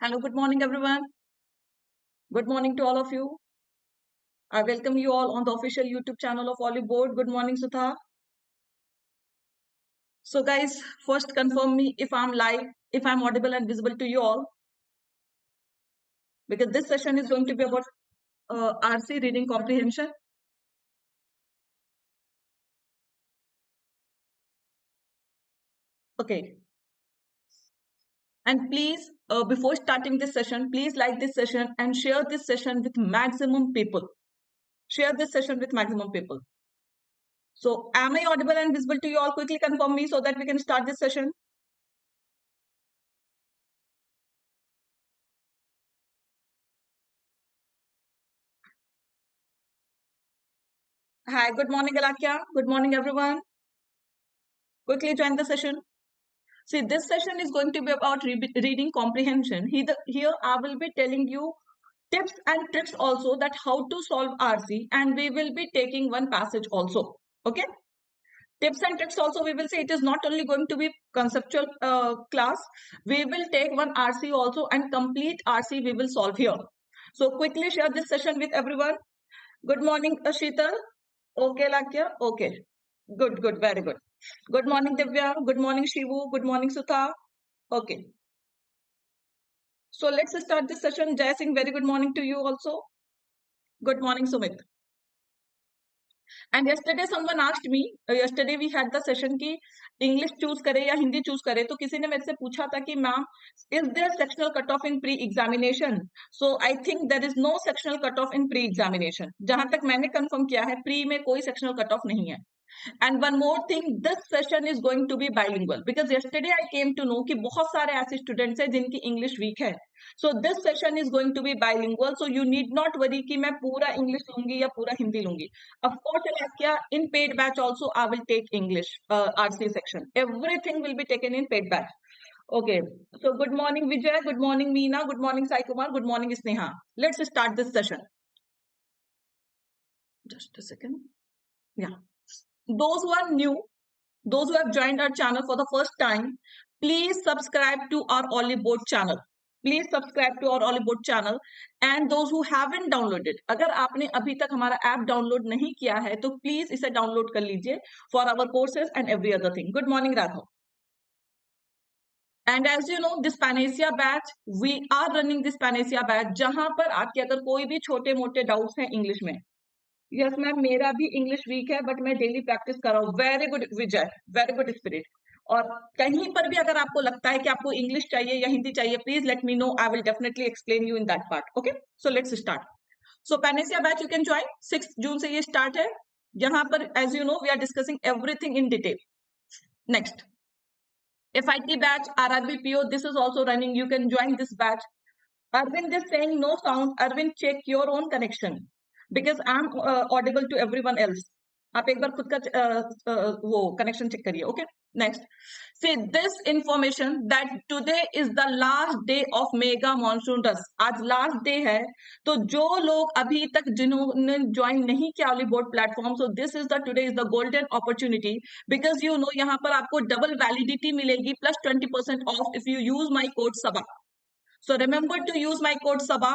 Hello, good morning, everyone. Good morning to all of you. I welcome you all on the official YouTube channel of Oliveboard. Good morning, Sutha. So, guys, first confirm me if I'm live, if I'm audible and visible to you all, because this session is going to be about RC reading comprehension. Okay. And please, before starting this session, please like this session and share this session with maximum people. Share this session with maximum people. So, am I audible and visible to you all? Quickly confirm me so that we can start this session. Hi, good morning, Alakya. Good morning, everyone. Quickly join the session. See, this session is going to be about reading comprehension. Here, I will be telling you tips and tricks also that how to solve RC, and we will be taking one passage also. Okay? Tips and tricks also, we will say it is not only going to be conceptual class. We will take one RC also, and complete RC we will solve here. So quickly share this session with everyone. Good morning, Sheetal. Okay, Lakya. Okay. Good, good, very good. Good morning, Divya. Good morning, Shivu. Good morning, Sutha. Okay. So let's start this session. Jai Singh, very good morning to you also. Good morning, Sumit. And yesterday someone asked me, yesterday we had the session ki English choose करे या Hindi choose करे, तो किसी ने मेरे से पूछा था कि ma'am, is there sectional cutoff in pre-examination? So I think there is no sectional cutoff in pre-examination. जहां तक मैंने confirm किया है, pre में कोई sectional cutoff नहीं है. And one more thing, this session is going to be bilingual because yesterday I came to know कि बहुत सारे ऐसे students हैं जिनकी English weak है. So this session is going to be bilingual. So you need not worry कि मैं पूरा English लूंगी या पूरा हिंदी लूंगी. Of course, Alakya, in paid batch also I will take English RC section. Everything will be taken in paid batch. Okay. So good morning Vijay. Good morning Meena. Good morning Sai Kumar. Good morning Sneha. Let's start this session. Just a second. Yeah. Those who are new, those who have joined our channel for the first time, please subscribe to our Oliveboard channel. Please subscribe to our Oliveboard channel. And those who haven't downloaded, अगर आपने अभी तक हमारा app download नहीं किया है तो please इसे डाउनलोड कर लीजिए for our courses and every other thing. Good morning, Radha. And as you know, this Panacea batch, we are running this Panacea batch जहां पर आपके अगर कोई भी छोटे मोटे डाउट्स हैं इंग्लिश में, यस मैम मेरा भी इंग्लिश वीक है बट मैं डेली प्रैक्टिस कर रहा हूँ. वेरी गुड विजय, वेरी गुड स्पिरिट. और कहीं पर भी अगर आपको लगता है कि आपको इंग्लिश चाहिए या हिंदी चाहिए, please let me know. I will definitely explain you in that part. Okay, so let's start. So panacea batch you can join. 6 June से ये स्टार्ट है. यहाँ पर as you know we are discussing everything in detail. Next, FIT batch, RRBPO, this is also running. You can join this batch. Arvind is saying no sound. Arvind, check your own connection because I'm audible to everyone else. आप एक बार खुद का वो connection check करिए. Okay, next. See this information that today is the last day of mega monsoon rush. आज last day है, तो जो लोग अभी तक जिन्होंने join नहीं किया Oliveboard platform, so this is the today is the golden opportunity because you know यहाँ पर आपको double validity मिलेगी plus 20% off if you use my code Saba. So remember to use my code Saba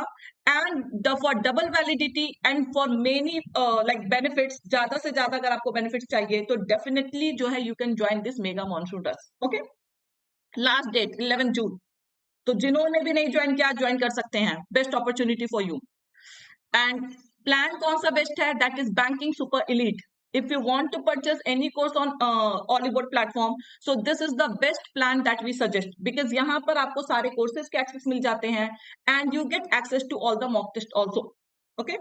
and for double validity and for many like benefits. ज़्यादा से ज़्यादा अगर आपको benefits चाहिए तो definitely जो है you can join this mega monsoon rush. Okay. Last date 11 June. तो जिन्होंने भी नहीं join किया join कर सकते हैं. Best opportunity for you. And plan कौन सा best है? That is banking super elite. If you want to purchase any course on Oliveboard platform, so this is the best plan that we suggest because यहाँ पर आपको सारे courses के access मिल जाते हैं and you get access to all the mock test also. Okay.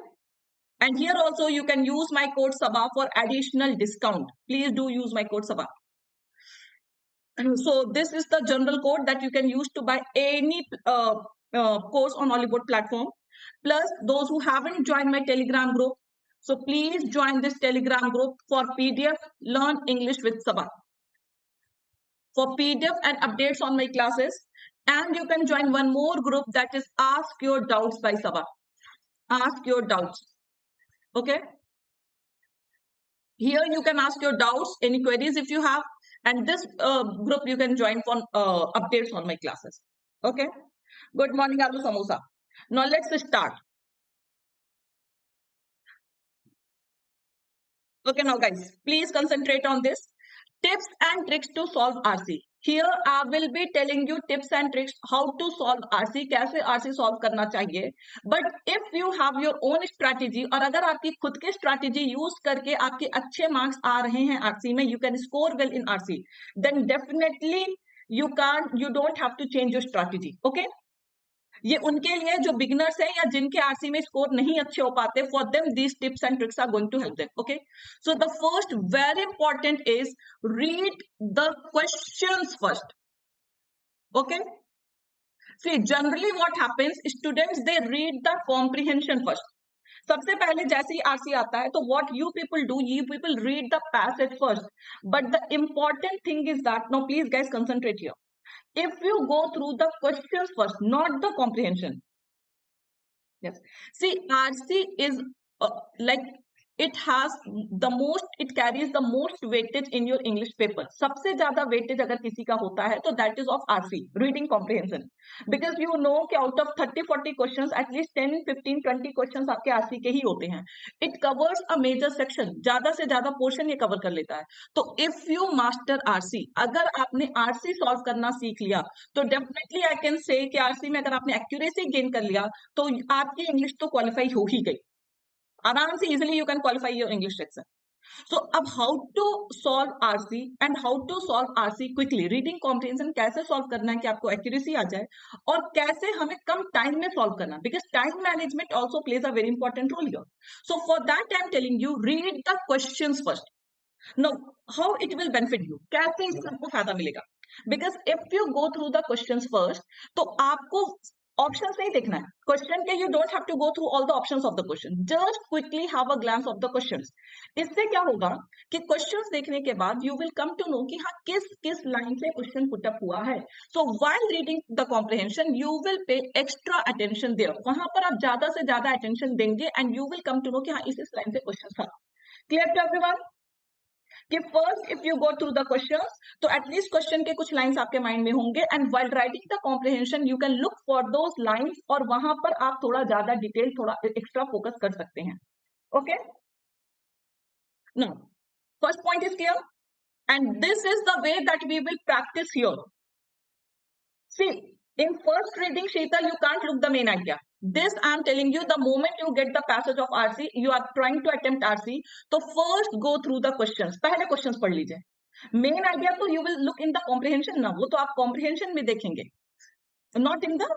And here also you can use my code Saba for additional discount. Please do use my code Saba. So this is the general code that you can use to buy any course on Oliveboard platform. Plus those who haven't joined my Telegram group, so please join this Telegram group for PDF Learn English with Saba. For PDF and updates on my classes. And you can join one more group that is Ask Your Doubts by Saba. Ask Your Doubts. Okay. Here you can ask your doubts, any queries if you have. And this group you can join for updates on my classes. Okay. Good morning, Aloo Samosa. Now let's start. Okay, now guys, please concentrate on this. Tips and tricks to solve RC. Here I will be telling you tips and tricks how to solve RC, कैसे RC solve करना चाहिए. But if you have your own strategy और अगर आपकी खुद की strategy use करके आपके अच्छे marks आ रहे हैं RC में, you can score well in RC. Then definitely you don't have to change your strategy. Okay? ये उनके लिए जो बिगिनर्स हैं या जिनके आरसी में स्कोर नहीं अच्छे हो पाते, for them these tips and tricks are going to help them. Okay, so the first very important is read the questions first. Okay, see generally what happens, students they read the comprehension first. सबसे पहले जैसे ही RC आता है तो what you people do, you people read the passage first. But the important thing is that, now please guys concentrate here. If you go through the questions first, not the comprehension. Yes. See, RC is like it carries the most weightage in your English paper. सबसे ज्यादा weightage अगर किसी का होता है तो that is of RC, reading comprehension. Because you know कि out of 30-40 questions, at least 10-15-20 questions आपके RC के ही होते हैं. It covers a major section. ज्यादा से ज्यादा portion ये cover कर लेता है. तो if you master RC, अगर आपने RC solve करना सीख लिया तो definitely I can say कि RC में अगर आपने accuracy gain कर लिया तो आपकी English तो qualify हो ही गई. आराम से easily you can qualify your English section. So अब how to solve RC and how to solve RC quickly. Reading comprehension कैसे solve करना है कि आपको accuracy आ जाए और कैसे हमें कम time में solve करना, because time management also plays a very important role here. So for that I am telling you, read the questions first. Now how it will benefit you, कैसे इससे आपको फायदा मिलेगा? Because if you go through the questions first, तो आपको options नहीं देखना है क्वेश्चन के. You don't have to go through all the options of the question, just quickly have a glance of the questions. इससे क्या होगा कि क्वेश्चंस देखने के बाद you will come to know कि हाँ किस किस लाइन से क्वेश्चन पुट अप हुआ है. So while reading the comprehension you will pay extra attention there. वहां पर आप ज्यादा से ज्यादा अटेंशन देंगे and you will come to know कि हाँ इस लाइन से क्वेश्चन था. Clear to everyone? कि first if you go through the questions तो एटलीस्ट क्वेश्चन के कुछ लाइंस आपके माइंड में होंगे and while writing the comprehension you can look for those lines और वहां पर आप थोड़ा ज्यादा डिटेल, थोड़ा एक्स्ट्रा फोकस कर सकते हैं. Okay, now first point is clear and this is the way that we will practice here. See in first reading, Sheetal, you can't look the main idea. This I am telling you, the moment you get the passage of RC, you are trying to attempt RC, so first go through the questions. पहले questions पढ़ लीजिए. Main idea तो you will look in the comprehension ना, वो तो आप comprehension में देखेंगे, not in the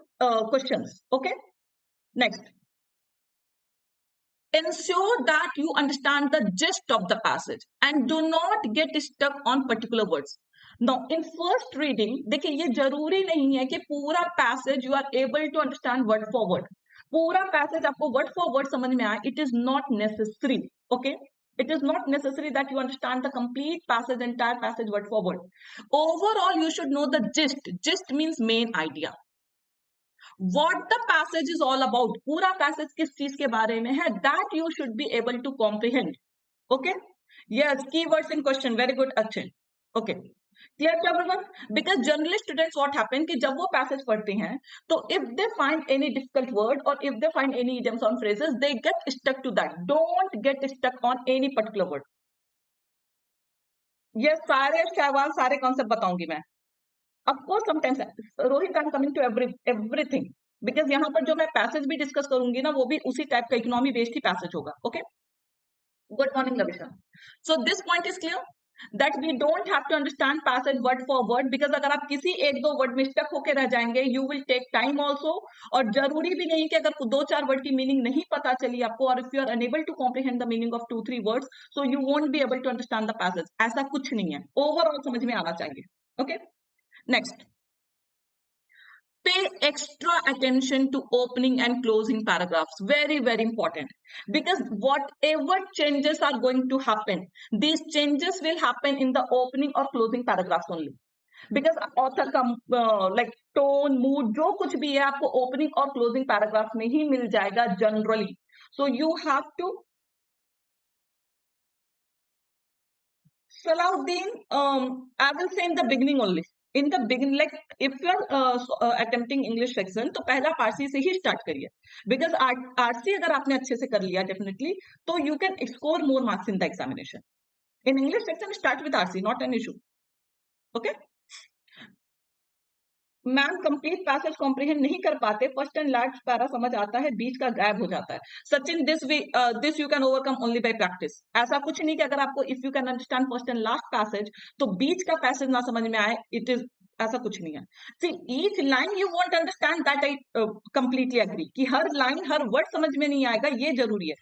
questions. Okay, next. Ensure that you understand the gist of the passage and do not get stuck on particular words. Now in first reading, देखिए ये जरूरी नहीं है कि पूरा passage you are able to understand word for word. पूरा passage आपको word for word समझ में आए, it is not necessary. Okay, it is not necessary that you understand the complete passage, entire passage word for word. Overall you should know the gist. Gist means main idea. What the passage is all about, पूरा passage किस चीज के बारे में है, that you should be able to comprehend. Okay, yes, keywords in question, very good Akshay. Okay, clear to everyone? Because generally students what happen कि जब वो passage पढ़ते हैं तो if they find any difficult word or if they find any idioms or phrases, they get stuck to that. Don't get stuck on any particular word. ये सारे सवाल सारे कॉन्सेप्ट बताऊंगी मैं. Of course sometimes Rohit, I'm coming to everything because यहाँ पर जो मैं पैसेज भी डिस्कस करूंगी ना वो भी उसी टाइप का इकोनॉमी बेस्ड ही पैसेज होगा. Okay, good morning Lavisha. So this point is clear that we don't have to understand passage word for word, because अगर आप किसी एक दो वर्ड में स्टक होके रह जाएंगे you will take time also. और जरूरी भी नहीं कि अगर दो चार वर्ड की मीनिंग नहीं पता चली आपको और if you are unable to comprehend the meaning of 2-3 words, so you won't be able to understand the passage. ऐसा कुछ नहीं है, ओवरऑल समझ में आना चाहिए. Okay, next. Pay extra attention to opening and closing paragraphs. Very, very important. Because whatever changes are going to happen, these changes will happen in the opening or closing paragraphs only. Because author का like tone, mood, जो कुछ भी है आपको opening और closing paragraphs में ही मिल जाएगा generally. So you have to. Salahuddin, I will say in the beginning only. In the begin like if you are attempting English section तो पहला आरसी से ही स्टार्ट करिए, बिकॉज आरसी अगर आपने अच्छे से कर लिया डेफिनेटली तो you can score more marks in the examination. In English section start with RC, not an issue. Okay ma'am, complete passage comprehend नहीं कर पाते, फर्स्ट एंड लास्ट पैरा समझ आता है, बीच का गायब हो जाता है. Sachin, this you can overcome only by practice. ऐसा कुछ नहीं कि अगर आपको if you can understand first and last passage तो बीच का पैसेज ना समझ में आए, इट इज ऐसा कुछ नहीं है. See each line you want understand, that I completely agree कि हर लाइन हर वर्ड समझ में नहीं आएगा, ये जरूरी है.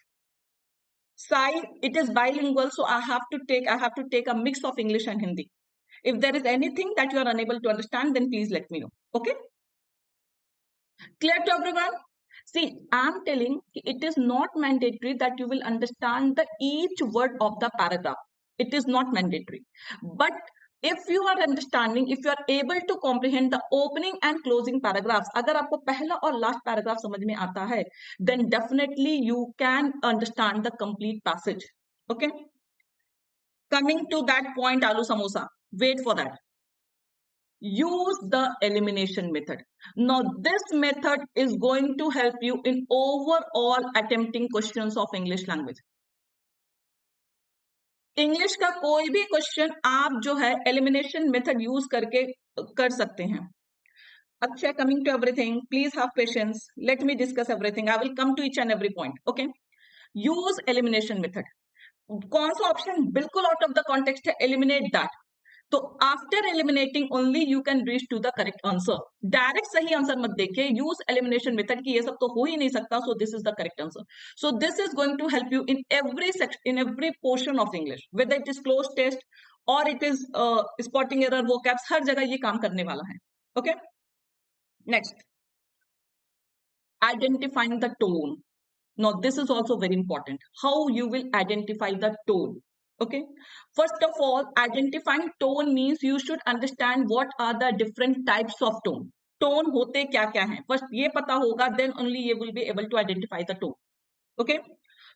साई, it is bilingual, so I have to take a mix of English and Hindi. If there is anything that you are unable to understand, then please let me know. Okay? Clear to everyone? See, I am telling it is not mandatory that you will understand the each word of the paragraph. It is not mandatory. But if you are understanding, if you are able to comprehend the opening and closing paragraphs, अगर आपको पहला और last paragraph समझ में आता है, then definitely you can understand the complete passage. Okay? Coming to that point, aloo samosa. Wait for that. Use the elimination method. Now this method is going to help you in overall attempting questions of English language. English का कोई भी question आप जो है elimination method use करके कर सकते हैं. अच्छा, coming to everything, please have patience, let me discuss everything. I will come to each and every point. Okay, use elimination method. कौन सा ऑप्शन बिल्कुल आउट ऑफ द कॉन्टेक्स्ट है? Eliminate that. तो after eliminating only you can reach to the correct answer. Direct सही answer मत देखिए, use elimination method की ये सब तो हो ही नहीं सकता, so this is the correct answer. So this is going to help you in every section, in every portion of English, whether it is cloze test और it is spotting error, vocabs, हर जगह ये काम करने वाला है. Okay, next, identifying the tone. Now this is also very important, how you will identify the tone. Okay, first of all, identifying tone means you should understand what are the different types of tone. Tone होते क्या क्या हैं, first ये पता होगा, then only you will be able to identify the tone. Okay,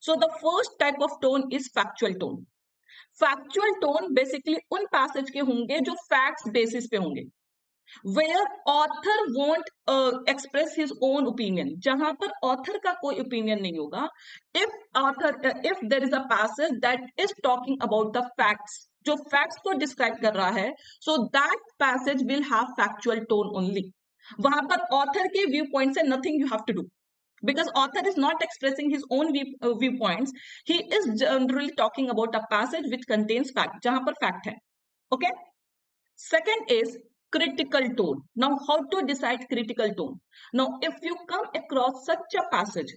so the first type of tone is factual tone. Factual tone basically उन passage के होंगे जो facts basis पे होंगे, where author won't express his own opinion. जहां पर author का कोई opinion नहीं होगा. If there is a passage that is talking about the facts, जो facts को describe कर रहा है, so that passage will have factual tone only. वहां पर author के viewpoint से nothing you have to do, because author is not expressing his own viewpoints. He is generally talking about a passage which contains fact, जहां पर fact है. Okay, second is critical tone. Now, how to decide critical tone? Now, if you come across such a passage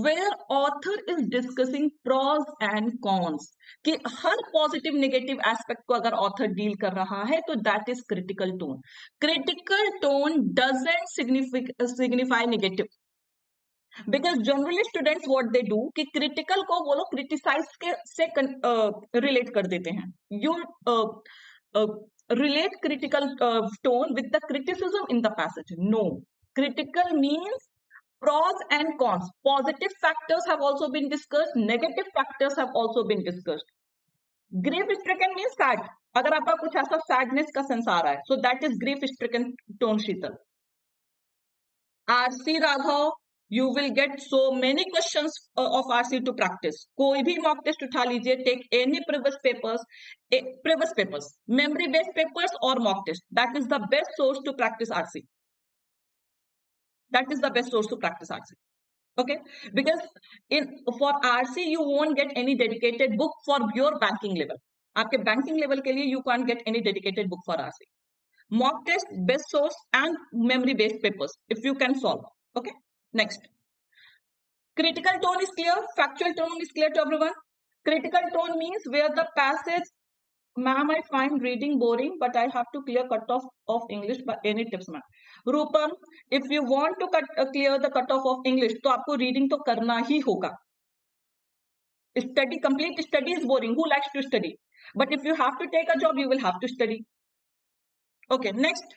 where author is discussing pros and cons, कि हर positive negative aspect को अगर author deal कर रहा है, तो that is critical tone. Critical tone doesn't signify negative, because generally students what they do कि critical को वो लोग criticize के से relate कर देते हैं. You relate critical tone with the criticism in the passage. No, critical means pros and cons. Positive factors have also been discussed, negative factors have also been discussed. Grief stricken means sad. अगर आपका कुछ ऐसा sadness का sense आ रहा है, so that is grief stricken tone. Sheetal, RC Raghav, you will get so many questions of RC to practice. कोई भी mock test उठा लीजिए, take any previous papers, memory based papers or mock test. That is the best source to practice RC. That is the best source to practice RC. Okay, because for RC you won't get any dedicated book for your banking level. आपके banking level के लिए you can't get any dedicated book for RC. Mock test, best source, and memory based papers if you can solve. Okay, next. Critical tone is clear, factual tone is clear to everyone. Critical tone means where the passage, ma'am, I find reading boring, but I have to clear cutoff of English by any tips, ma'am. Rupam, if you want to clear the cutoff of English, तो आपको reading तो करना ही होगा. Study, complete study is boring. Who likes to study? But if you have to take a job, you will have to study. Okay, next.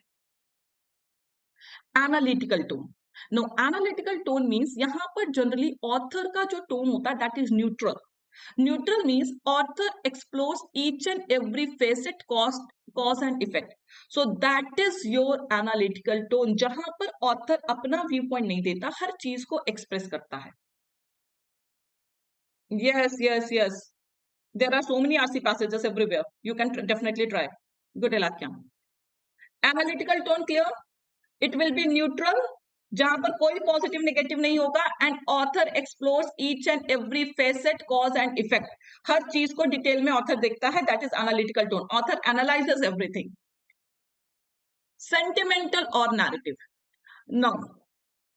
Analytical tone. Now, analytical tone means यहाँ पर generally author का जो tone होता है that is neutral. Neutral means author explores each and every facet, cause and effect. So that is your analytical tone, जहां पर author अपना view point नहीं देता, हर चीज को एक्सप्रेस करता है. Yes. There are so many RC passages everywhere. You can definitely try. Good Ilakya. Analytical tone clear? It will be neutral, जहां पर कोई पॉजिटिव नेगेटिव नहीं होगा, and author explores each and every facet, cause and effect. हर चीज को detail में author देखता है. That is analytical tone. Author analyses everything. Sentimental और narrative. Now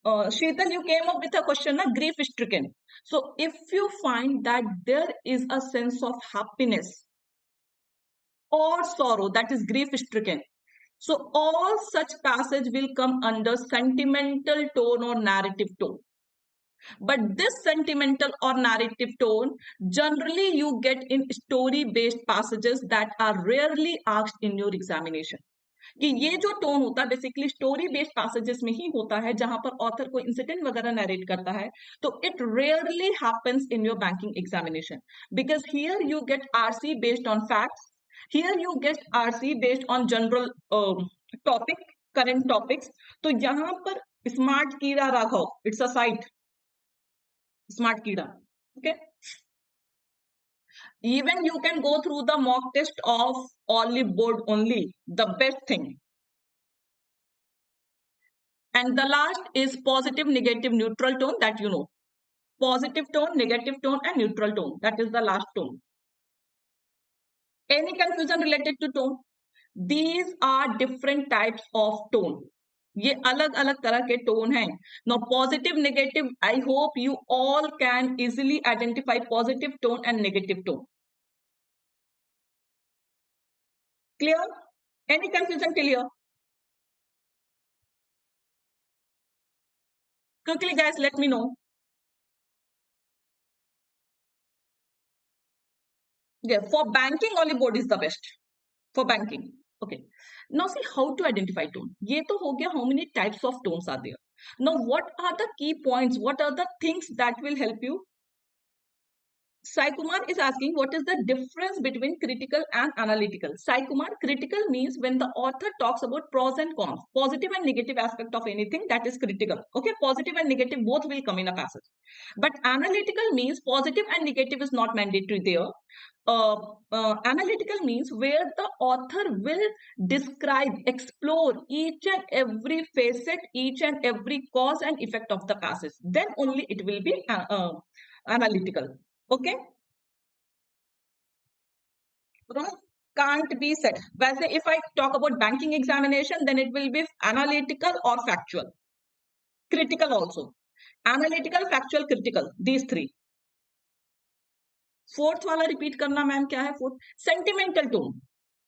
Sheetal, you came up with a question, grief stricken. So if you find that there is a sense of happiness or sorrow, that is grief stricken, so all such passage will come under sentimental tone or narrative tone. But this sentimental or narrative tone generally you get in story based passages that are rarely asked in your examination. कि ये जो tone होता है basically story based passages में ही होता है, जहां पर ऑथर कोई इंसिडेंट वगैरह नरेट करता है. तो it rarely happens in your banking examination, because here you get RC based on facts. Here you get RC based on general topic, current topics. तो यहाँ पर स्मार्ट कीड़ा Raghav, it's a site. Smart कीड़ा. Okay. Even you can go through the mock test of Oliveboard only, the best thing. And the last is positive, negative, neutral tone, that you know. Positive tone, negative tone, and neutral tone. That is the last tone. Any confusion related to tone? These are different types of tone. ये अलग अलग तरह के tone हैं. Now positive, negative, I hope you all can easily identify positive tone and negative tone. Clear? Any confusion till here? Quickly guys, let me know. Yeah, for banking, Oliveboard is the best. For banking. Okay. Now see how to identify tone. ये तो हो गया how many types of tones are there. Now what are the key points? What are the things that will help you? Sai Kumar is asking what is the difference between critical and analytical. Sai Kumar, critical means when the author talks about pros and cons, positive and negative aspect of anything, that is critical. Okay, positive and negative both will come in a passage. But analytical means positive and negative is not mandatory there. Analytical means where the author will describe, explore each and every facet, each and every cause and effect of the passage. Then only it will be analytical. Okay? Can't be said. वैसे if I talk about banking examination, then it will be analytical or factual. Critical also. Analytical, factual, critical. These three. Fourth वाला repeat करना ma'am क्या है? Fourth, sentimental tone.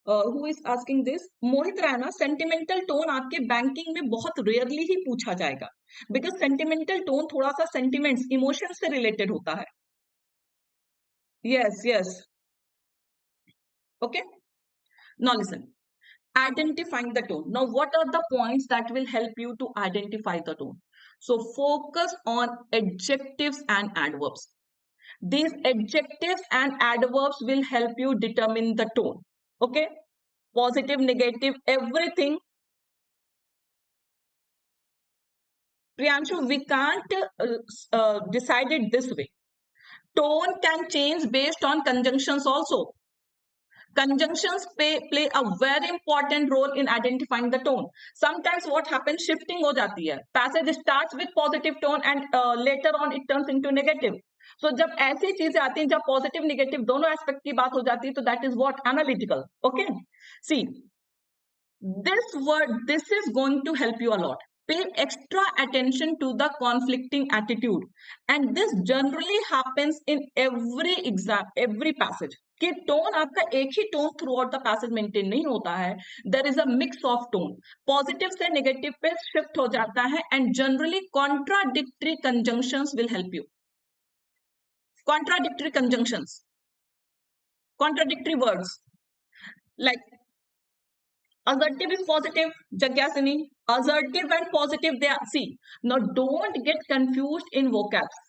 Who is asking this? Mohit Raina, sentimental tone आपके banking में बहुत rarely ही पूछा जाएगा, because sentimental tone थोड़ा सा sentiments, emotions से related होता है. Yes. Okay. Now listen. Identifying the tone. Now what are the points that will help you to identify the tone? So focus on adjectives and adverbs. These adjectives and adverbs will help you determine the tone. Okay? Positive, negative, everything. Priyanshu, we can't decide it this way. Tone can change based on conjunctions also. Conjunctions play a very important role in identifying the tone. Sometimes what happens, shifting हो जाती है. Passage starts with positive tone and later on it turns into negative. So जब ऐसी चीजें आती हैं, जब positive negative दोनों aspect की बात हो जाती है, तो that is what analytical. Okay, see this is going to help you a lot. Pay extra attention to the conflicting attitude, and this generally happens in every exam, every passage. कि tone आपका एक ही tone throughout the passage maintain नहीं होता है. There is a mix of tone, positive से negative पे shift हो जाता है, and generally contradictory conjunctions will help you. Contradictory conjunctions, contradictory words like assertive is positive, Jagyasini. Assertive and positive, they are, see, now don't get confused in vocabs.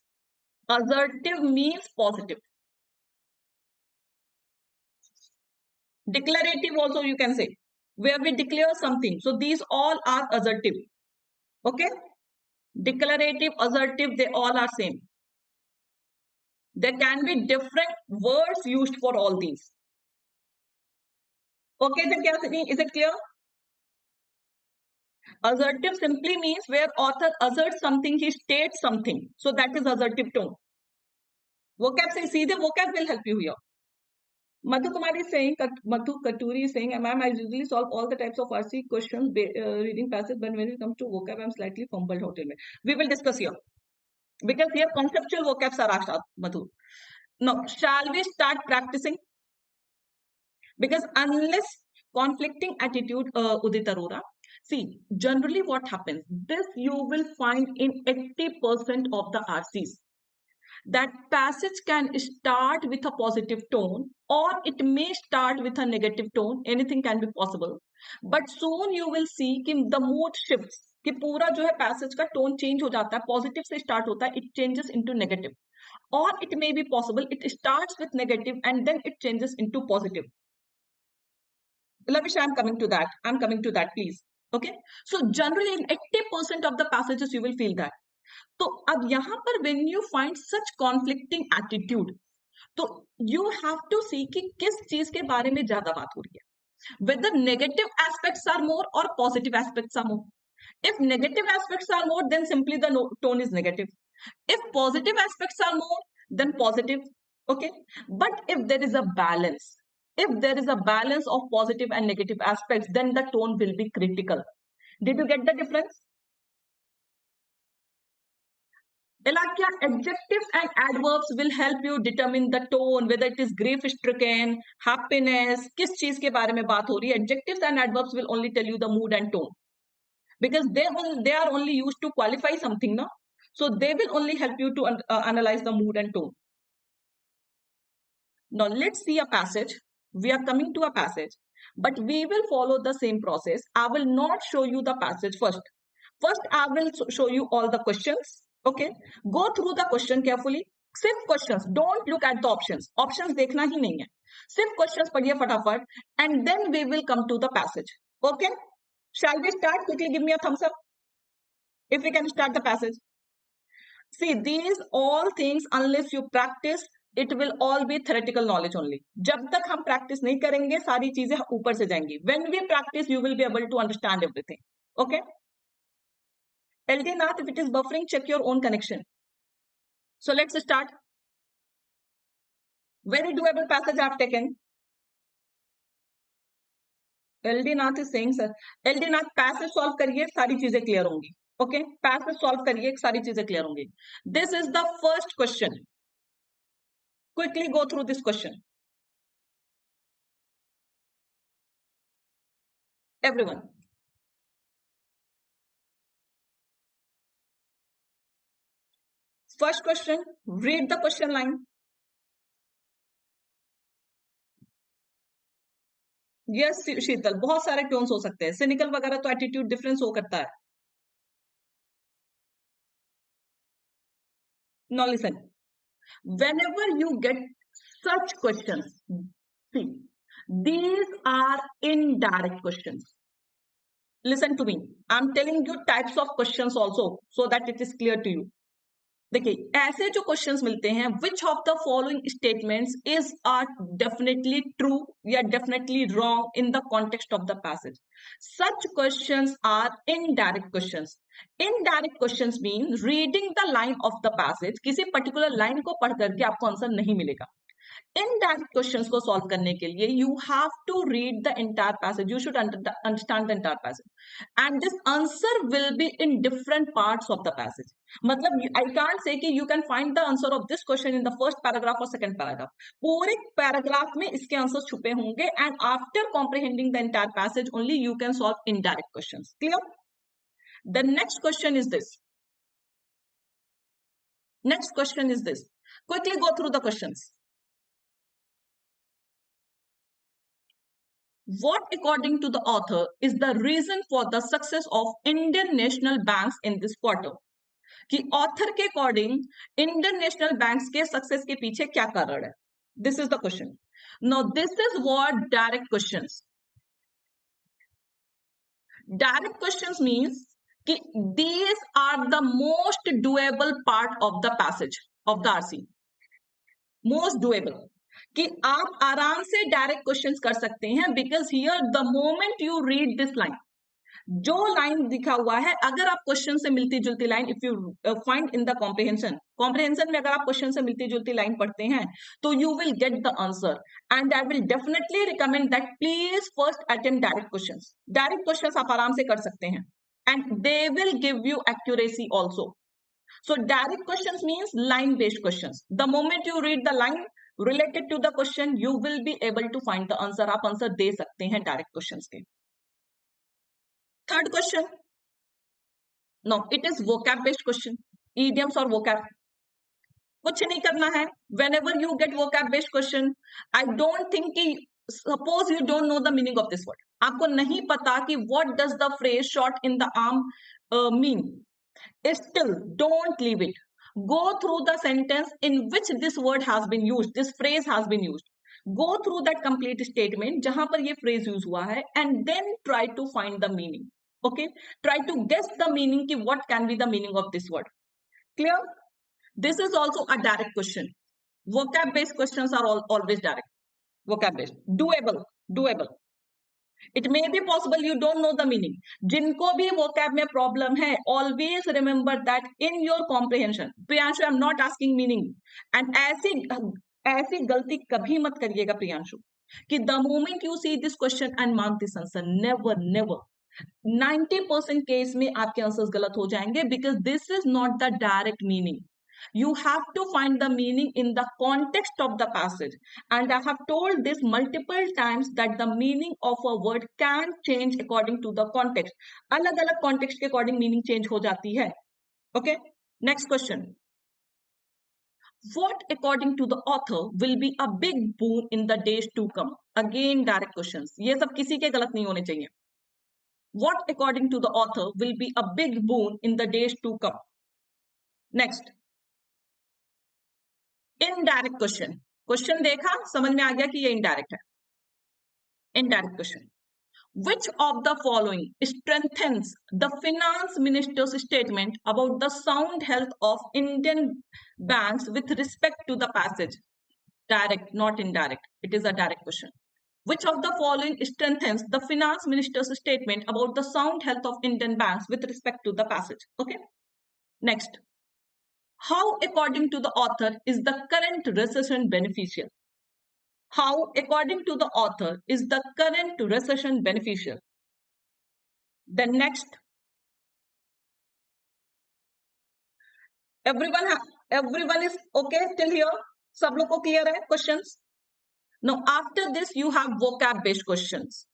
Assertive means positive. Declarative also you can say, where we declare something. So these all are assertive. Okay? Declarative, assertive, they all are same. There can be different words used for all these. Okay, then is it clear? Assertive simply means where author asserts something, he states something. So that is assertive tone. Vocab say सीधे vocab will help you here. Madhu Kumari is saying, Madhu Katuri is saying, ma'am, I usually solve all the types of RC questions reading passage, but when it comes to vocab, I'm slightly fumbled hotel mein. We will discuss here. Because here conceptual vocabs are asked, Madhu. Now, shall we start practicing? Because unless conflicting attitude, Udit Arora, see, generally what happens, this you will find in 80% of the RCs. That passage can start with a positive tone or it may start with a negative tone. Anything can be possible. But soon you will see कि the mood shifts. कि पूरा जो है passage का tone change हो जाता है. Positive से start होता है. It changes into negative. Or it may be possible it starts with negative and then it changes into positive. Lavish, I'm coming to that. I'm coming to that, please. Okay. So generally in 80% of the passages you will feel that. तो अब यहां पर when you find such conflicting attitude, तो you have to see कि किस चीज के बारे में ज्यादा बात हो रही है, whether negative aspects are more or positive aspects are more. If negative aspects are more, then simply the tone is negative. If positive aspects are more, then positive. Okay, but if there is a balance, if there is a balance of positive and negative aspects, then the tone will be critical. Did you get the difference? Ilakya, adjectives and adverbs will help you determine the tone, whether it is grief-stricken, happiness, किस चीज के बारे में बात हो रही है. Adjectives and adverbs will only tell you the mood and tone, because they are only used to qualify something, no? So they will only help you to analyze the mood and tone. Now let's see a passage. We are coming to a passage, but we will follow the same process. I will not show you the passage first. First, I will show you all the questions. Okay, go through the question carefully. सिर्फ questions, don't look at the options. Options देखना ही नहीं है, सिर्फ questions पढ़िए फटाफट, and then we will come to the passage. Okay, shall we start? Quickly give me a thumbs up if we can start the passage. See, these all things, unless you practice, it will all be theoretical knowledge only. जब तक हम practice नहीं करेंगे सारी चीजें ऊपर से जाएंगी. When we practice, you will be able to understand everything. Okay. LD Nath, if it is buffering, check your own connection. So let's start. Very doable passage I have taken. LD Nath is saying, sir, LD Nath, passage solve करिए, सारी चीजें clear होंगी. Okay, passage solve करिए, सारी चीजें clear होंगी. This is the first question. Quickly go through this question. Everyone. First question, read the question line. Yes, शीतल, बहुत सारे टोन्स हो सकते हैं. सिनिकल वगैरह तो एटीट्यूड डिफरेंस हो करता है. Now listen, whenever you get such questions, see, these are indirect questions. Listen to me, I'm telling you types of questions also so that it is clear to you. देखिए, ऐसे जो questions मिलते हैं, which of the following statements is are definitely true या definitely wrong in the context of the passage? Such questions are indirect questions. Indirect questions mean reading the line of the passage, किसी particular line को पढ़ करके आपको answer नहीं मिलेगा. Indirect questions को solve करने के लिए you have to read the entire passage. You should understand the entire passage, and this answer will be in different parts of the passage. मतलब I can't say कि you can find the answer of this question in the first paragraph or second paragraph. पूरे paragraph में इसके answer छुपे होंगे, and after comprehending the entire passage only you can solve indirect questions. Clear? The next question is this. Next question is this. Quickly go through the questions. What, according to the author, is the reason for the success of Indian national banks in this quarter? कि author के according Indian national banks के success के पीछे क्या कारण है? This is the question. Now, this is what direct questions. Direct questions means कि these are the most doable part of the passage of the RC. Most doable. कि आप आराम से डायरेक्ट क्वेश्चंस कर सकते हैं because here the moment you read this line, जो line दिखा हुआ है, अगर आप क्वेश्चन से मिलती जुलती line if you find in the comprehension में अगर आप क्वेश्चन से मिलती जुलती लाइन पढ़ते हैं तो you will get the answer. And I will definitely recommend that please first attempt direct questions. Direct questions आप आराम से कर सकते हैं and they will give you accuracy also. So direct questions means line based questions. The moment you read the line related to the question, you will be able to find the answer. आप answer दे सकते हैं direct questions के. Third question, no it is vocab based question. idioms और vocab कुछ नहीं करना है. whenever you get vocab based question, I don't think कि suppose you don't know the meaning of this word, आपको नहीं पता कि what does the phrase shot in the arm mean. Still, don't leave it. Go through the sentence in which this word has been used, this phrase has been used. Go through that complete statement जहां पर ये phrase use हुआ है and then try to find the meaning. Okay? Try to guess the meaning कि what can be the meaning of this word. Clear? This is also a direct question. Vocab based questions are always direct. Vocab based. Doable. Doable. It may be possible you don't know the meaning. जिनको भी vocab में problem है, always remember that in your comprehension. Priyanshu, I'm not asking meaning. And ऐसी गलती कभी मत करिएगा प्रियांशु कि the moment you see this question and mark this answer, never 90% case में आपके आंसर्स गलत हो जाएंगे because this is not the direct meaning. You have to find the meaning in the context of the passage. And I have told this multiple times that the meaning of a word can change according to the context. अलग-अलग context के according meaning change हो जाती है. Okay? Next question. What according to the author will be a big boon in the days to come? Again direct questions. ये सब किसी के गलत नहीं होने चाहिए. What according to the author will be a big boon in the days to come? Next. Indirect question. Question देखा, समझ में आ गया कि ये इनडायरेक्ट है. Indirect question. Which of the following strengthens the finance minister's statement about the sound health of Indian banks with respect to the passage? Direct, not indirect. It is a direct question. Which of the following strengthens the finance minister's statement about the sound health of Indian banks with respect to the passage? Okay. Next. How, according to the author, is the current recession beneficial? How, according to the author, is the current recession beneficial? The next. Everyone is okay till here? सब लोग को clear है questions? Now, after this, you have vocab-based questions.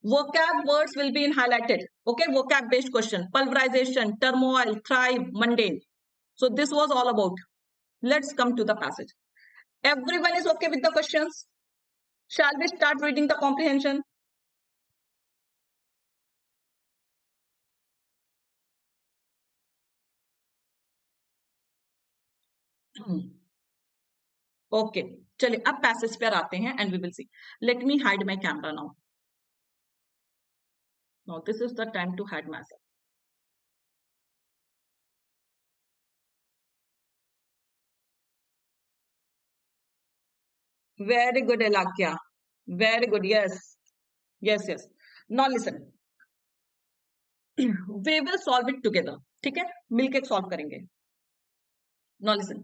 Vocab words will be in highlighted. Okay, vocab-based question. Pulverization, turmoil, thrive, mundane. So this was all about. Let's come to the passage. Everyone is okay with the questions? Shall we start reading the comprehension? Okay. चलिए अब passage पर आते हैं and we will see. Let me hide my camera now. Now this is the time to hide myself. Very good, Elakya. Very good. Yes. Yes, yes. Now listen. We will solve it together. ठीक है? मिलके solve करेंगे. Now listen.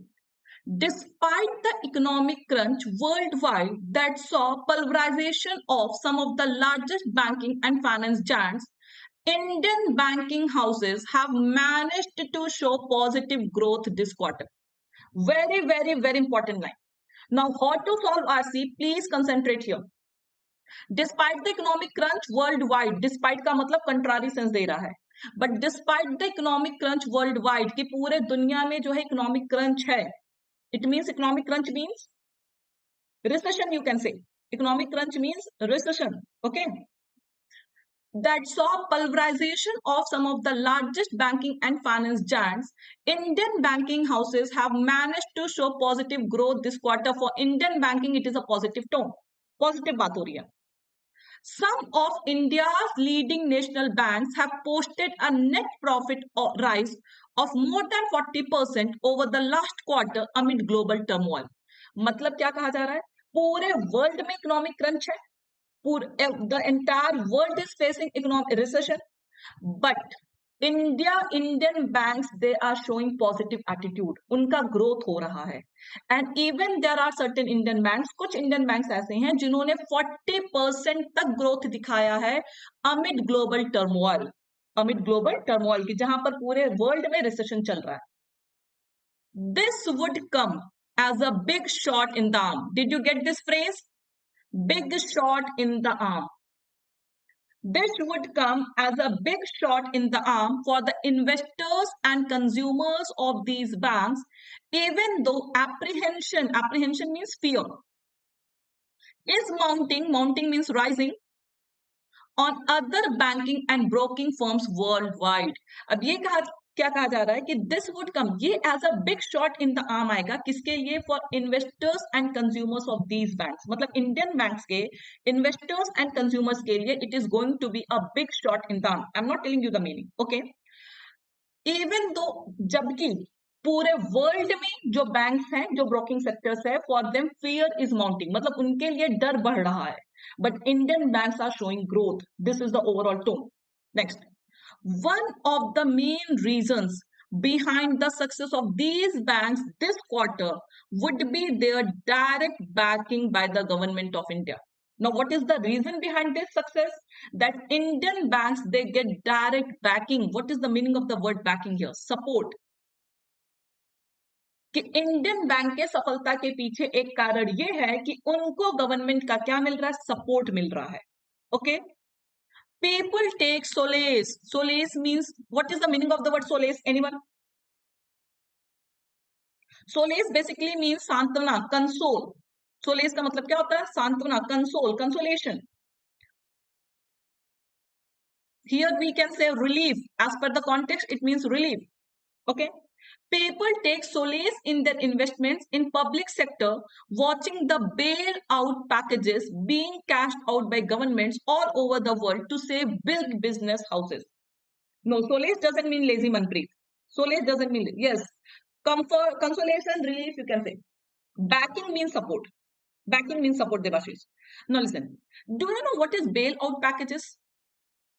Despite the economic crunch worldwide that saw pulverization of some of the largest banking and finance giants, Indian banking houses have managed to show positive growth this quarter. Very, very, very important line. Now, how to solve RC? Please concentrate here. Despite the economic crunch worldwide, despite का मतलब contrary sense दे रहा है, but despite the economic crunch worldwide कि पूरे दुनिया में जो है economic crunch है, it means economic crunch means recession, you can say. Economic crunch means recession. Okay. that saw pulverization of some of the largest banking and finance giants, Indian banking houses have managed to show positive growth this quarter. For Indian banking, it is a positive tone. Positive बात हो रही है. Some of India's leading national banks have posted a net profit rise of more than 40% over the last quarter amid global turmoil. मतलब क्या कहा जा रहा है? पूरे वर्ल्ड में इकोनॉमिक क्रंच है. The entire world is facing economic recession, but Indian banks, they are showing positive attitude. उनका growth हो रहा है. And even there are certain Indian banks, कुछ Indian banks ऐसे हैं जिन्होंने 40% तक growth दिखाया है amid global turmoil. Amid global turmoil की जहां पर पूरे world में recession चल रहा है. This would come as a big shot in the arm. Did you get this phrase? Big shot in the arm. This would come as a big shot in the arm for the investors and consumers of these banks, even though apprehension means fear, is mounting means rising, on other banking and broking firms worldwide. अब ये क्या कहा जा रहा है कि this would come, ये as a big shot in the arm आएगा. किसके लिए? For investors and consumers of these banks. मतलब इंडियन बैंक्स के इन्वेस्टर्स एंड कंज्यूमर्स के लिए it is going to be a big shot in the arm. I am not telling you the meaning, okay. Even though, जबकि पूरे world में जो banks हैं, जो ब्रोकिंग सेक्टर्स है, for them fear is mounting, मतलब उनके लिए डर बढ़ रहा है. But Indian banks are showing growth. This is the overall tone. Next. One of the main reasons behind the success of these banks this quarter would be their direct backing by the government of India. Now, what is the reason behind this success? That Indian banks, they get direct backing. What is the meaning of the word backing here? Support. कि Indian bank के सफलता के पीछे एक कारण ये है कि उनको गवर्नमेंट का क्या मिल रहा है? सपोर्ट मिल रहा है. Okay. People take solace. Solace means, what is the meaning of the word solace? Anyone? Solace basically means सांत्वना, console. Solace का मतलब क्या होता है? सांत्वना, console, consolation. Here we can say relief. As per the context, it means relief. Okay. People take solace in their investments in public sector, watching the bailout packages being cashed out by governments all over the world to save big business houses. No, solace doesn't mean lazy manpreet. Solace doesn't mean, yes, comfort, consolation, relief, you can say. Backing means support. Backing means support, Devashish. Now listen, do you know what is bailout packages?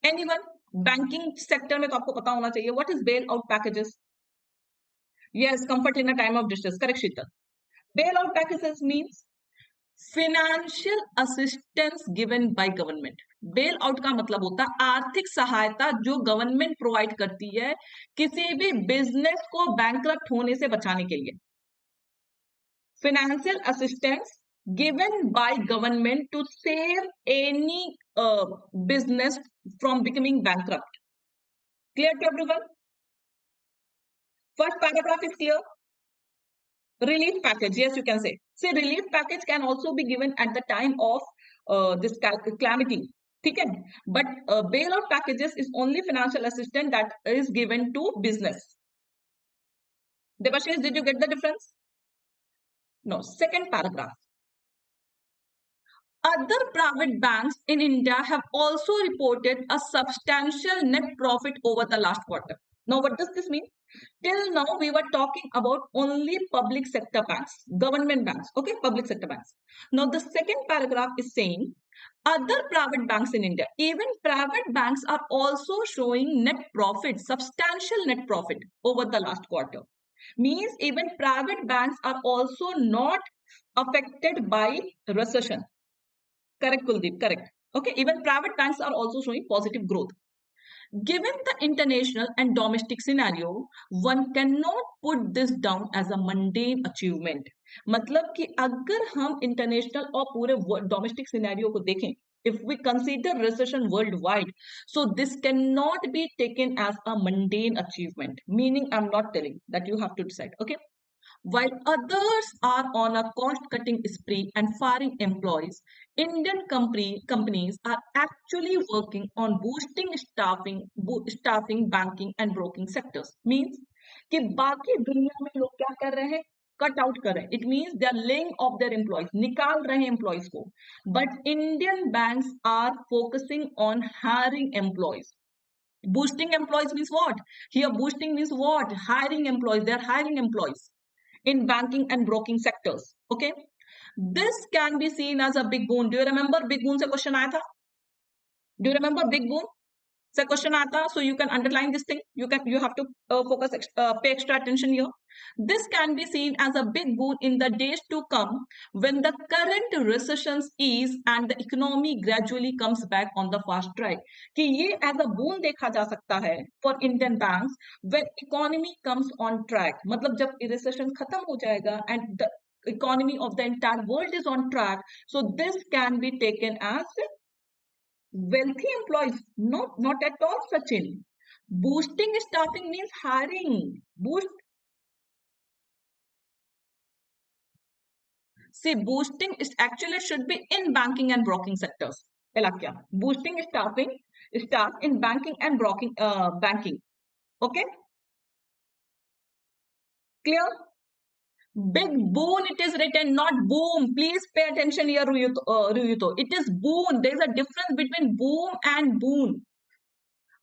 Anyone? Banking sector में तो आपको पता होना चाहिए. What is bailout packages? Yes, comfort in a time of distress. Correct, Sheetal. Bailout packages means financial assistance given by government. Bailout का मतलब होता है आर्थिक सहायता जो गवर्नमेंट प्रोवाइड करती है किसी भी बिजनेस को बैंकरप्ट होने से बचाने के लिए. Financial assistance given by government to save any business from becoming bankrupt. Clear to everyone? First paragraph is clear. Relief package, yes, you can say. Say relief package can also be given at the time of this calamity. Okay? But bailout packages is only financial assistance that is given to business. Debashish, did you get the difference? No. Second paragraph. Other private banks in India have also reported a substantial net profit over the last quarter. Now, what does this mean? Till now, we were talking about only public sector banks, government banks, okay, public sector banks. Now, the second paragraph is saying other private banks in India, even private banks are also showing net profit, substantial net profit over the last quarter. Means even private banks are also not affected by recession. Correct, Kuldeep, correct. Okay, even private banks are also showing positive growth. Given the international and domestic scenario, one cannot put this down as a mundane achievement. मतलब कि अगर हम international और पूरे domestic scenario को देखें, if we consider recession worldwide, so this cannot be taken as a mundane achievement. Meaning, I'm not telling that you have to decide. Okay. While others are on a cost-cutting spree and firing employees, Indian companies are actually working on boosting staffing, banking and broking sectors. Means कि बाकी दुनिया में लोग क्या कर रहे हैं? Cut out कर रहे हैं. It means they are laying off their employees, निकाल रहे हैं employees को. But Indian banks are focusing on hiring employees. Boosting employees means what? Here boosting means what? Hiring employees. They are hiring employees in banking and broking sectors. Okay. This can be seen as a big boon. Do you remember big boon se question aaya tha? Do you remember big boon? So question aata, so you can underline this thing. You have to pay extra attention here. This can be seen as a big boon in the days to come when the current recessions ease and the economy gradually comes back on the fast track. कि ये as a boon देखा जा सकता है for Indian banks when economy comes on track. मतलब जब recession खत्म हो जाएगा and the economy of the entire world is on track, so this can be taken as wealthy employees. No, not at all, Sachin. Boosting staffing means hiring. Boosting is actually should be in banking and broking sectors. Boosting staff in banking and broking banking. Okay? Clear? Big boon it is written, not boom. Please pay attention here, Ruyuto. It is boon. There is a difference between boom and boon.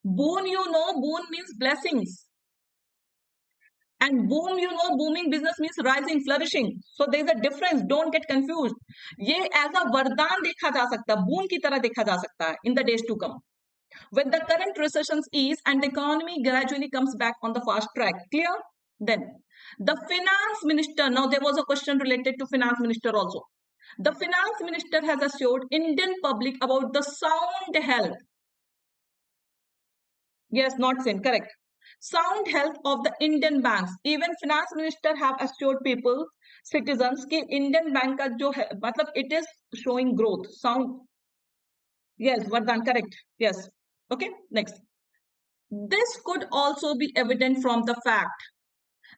Boon, boon means blessings. And boom, booming business means rising, flourishing. So there is a difference. Don't get confused. ये as a वरदान देखा जा सकता है, boon की तरह देखा जा सकता है in the days to come. When the current recessions ease and the economy gradually comes back on the fast track. Clear? Then the finance minister, now there was a question related to finance minister also. The finance minister has assured Indian public about the sound health. Yes, not sin, correct. Sound health of the Indian banks. Even finance minister have assured people, citizens, कि Indian bank का जो है, मतलब it is showing growth. Sound. Yes, Vardhan, correct. Yes. Okay, next. This could also be evident from the fact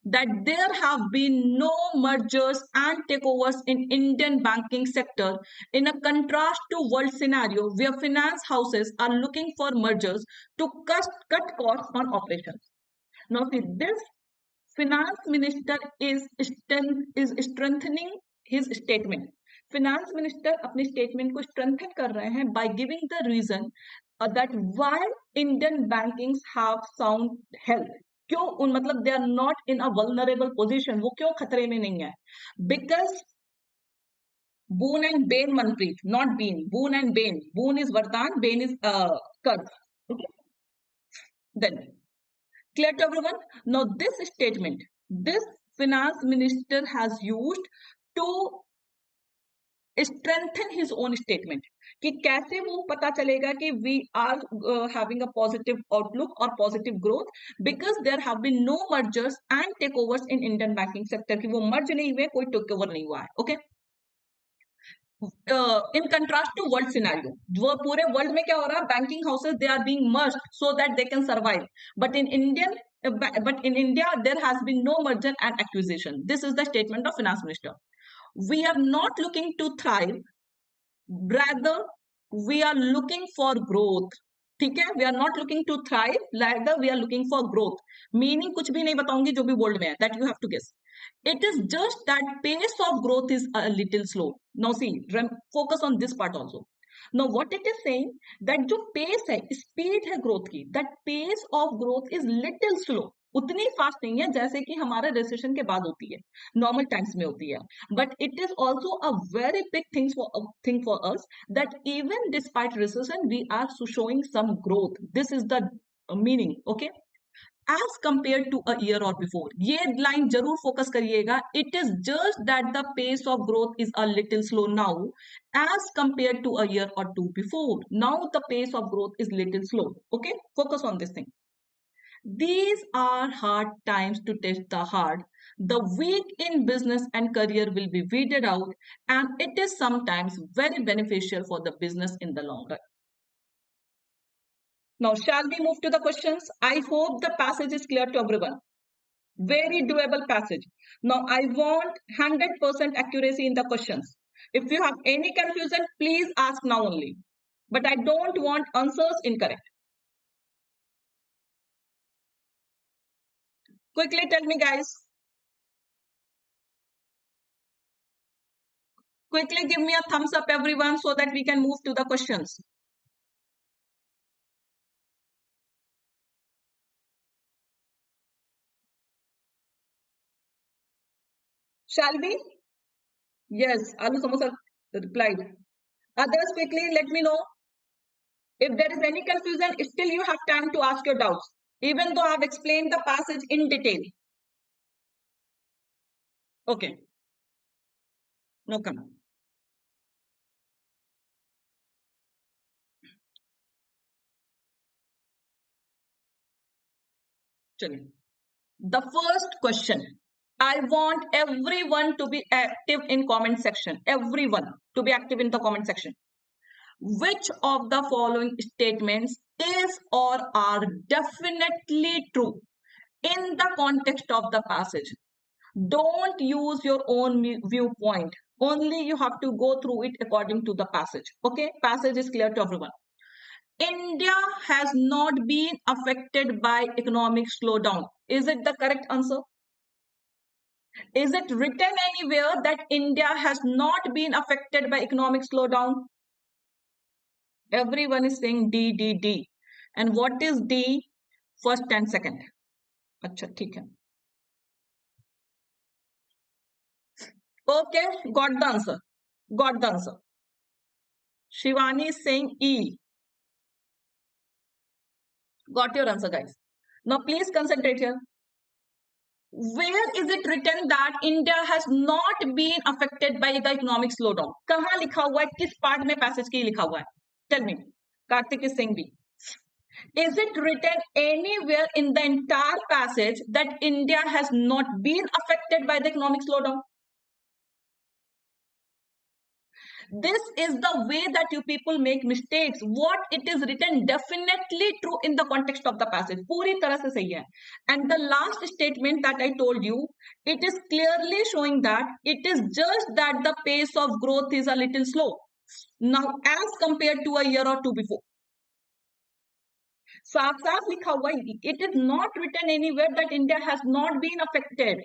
that there have been no mergers and takeovers in Indian banking sector in a contrast to world scenario where finance houses are looking for mergers to cut costs on operations. Now see, this finance minister is strengthening his statement. Finance minister अपने statement को strengthen कर रहे हैं by giving the reason that why Indian bankings have sound health. क्यों मतलब they are not in a vulnerable position, वो क्यों खतरे में नहीं है? Because boon and bane, Manpreet, not bean. Boon and bane. Boon is Vardhan, bane is curse. Okay. Then clear to everyone? Now this statement, this finance minister has used to strengthen his own statement. कि कैसे वो पता चलेगा कि we are having a positive outlook or positive growth because there have been no mergers and takeovers in Indian banking sector. कि वो merge नहीं हुए, कोई takeover नहीं हुआ है. Okay. In contrast to world scenario, वो पूरे world में क्या हो रहा है? Banking houses they are being merged so that they can survive. But in India there has been no merger and acquisition. This is the statement of finance minister. We are not looking to thrive. Rather, we are looking for growth. ठीक है? We are not looking to thrive. Rather, we are looking for growth. Meaning कुछ भी नहीं बताऊंगी जो भी bold में है. That you have to guess. It is just that pace of growth is a little slow. Now see, focus on this part also. Now what it is saying that जो pace है, speed है growth की. That pace of growth is little slow. उतनी fast नहीं है जैसे कि हमारे रिसेशन के बाद होती है, नॉर्मल टाइम्स में होती है. But it is also a very big thing for us that even despite recession we are showing some growth. This is the meaning. Okay, as compare to a year और before. ये line जरूर focus करिएगा. It is just that the pace of growth is a little slow now as compare to a year और two before. Now the pace of growth is little slow. Okay, focus on this thing. These are hard times to test the hard. The weak in business and career will be weeded out, and it is sometimes very beneficial for the business in the long run. Now, shall we move to the questions? I hope the passage is clear to everyone. Very doable passage. Now I want 100% accuracy in the questions. If you have any confusion, please ask now only. But I don't want answers incorrect. Quickly tell me, guys. Quickly give me a thumbs up, everyone, so that we can move to the questions. Shall we? Yes, Alu Samosa replied. Others, quickly let me know. If there is any confusion, still you have time to ask your doubts, even though I have explained the passage in detail. Okay, no comment. Chaliye. The first question, I want everyone to be active in comment section. Everyone to be active in the comment section. Which of the following statements is or are definitely true in the context of the passage? Don't use your own viewpoint. Only you have to go through it according to the passage. Okay, passage is clear to everyone. India has not been affected by economic slowdown. Is it the correct answer? Is it written anywhere that India has not been affected by economic slowdown? Everyone is saying D, D, D. And what is D? First and second. Acha, theek hai. Okay, got the answer. Got the answer. Shivani is saying E. Got your answer, guys. Now please concentrate here. Where is it written that India has not been affected by the economic slowdown? कहाँ लिखा हुआ है? किस part में passage की लिखा हुआ है? Tell me. Karthik is saying B. Is it written anywhere in the entire passage that India has not been affected by the economic slowdown? This is the way that you people make mistakes. What it is written definitely true in the context of the passage. पूरी तरह से सही है. And the last statement that I told you, it is clearly showing that it is just that the pace of growth is a little slow now as compared to a year or two before. साफ साफ लिखा हुआ है, it is not written anywhere that India has not been affected.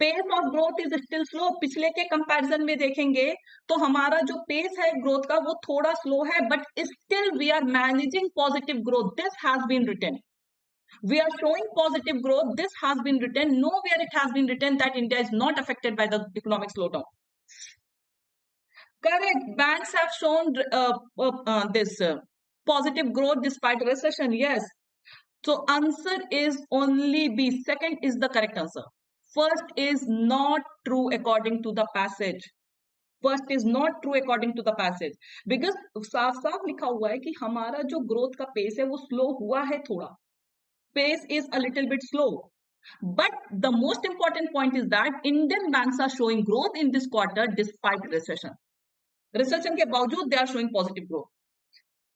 Pace of growth is still slow. पिछले के comparison में देखेंगे तो हमारा जो पेस है ग्रोथ का वो थोड़ा स्लो है, but still we are managing positive growth. This has been written. We are showing positive growth. This has been written. Nowhere it has been written that India is not affected by the economic slowdown. Correct. Banks have shown this positive growth despite recession. Yes. So answer is only B. Second is the correct answer. First is not true according to the passage. First is not true according to the passage. Because साफ साफ लिखा हुआ है कि हमारा जो growth का pace है वो slow हुआ है थोड़ा. Pace is a little bit slow. But the most important point is that Indian banks are showing growth in this quarter despite recession. Recession के बावजूद they are showing positive growth.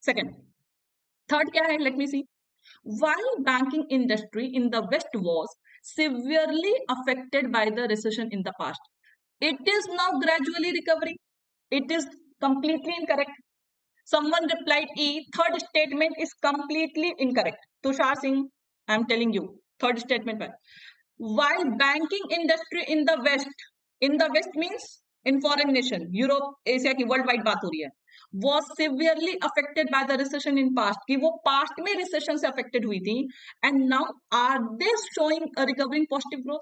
Second. Third क्या है? Let me see. While banking industry in the West was severely affected by the recession in the past, it is now gradually recovering. It is completely incorrect. Someone replied E. Third statement is completely incorrect. Tushar Singh, I am telling you. Third statement. While banking industry in the West means in foreign nation, Europe, Asia की worldwide बात हो रही है, was severely affected by the recession in past. कि वो past में recession से affected हुई थी, and now are they showing a recovering positive growth?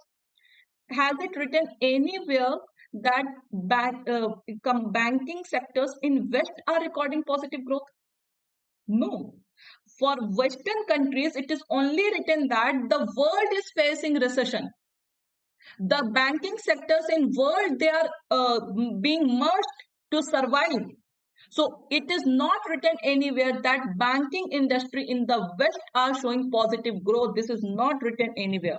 Has it written anywhere that banking sectors in West are recording positive growth? No. For Western countries, it is only written that the world is facing recession. The banking sectors in world, they are being merged to survive. So it is not written anywhere that banking industry in the West are showing positive growth. This is not written anywhere.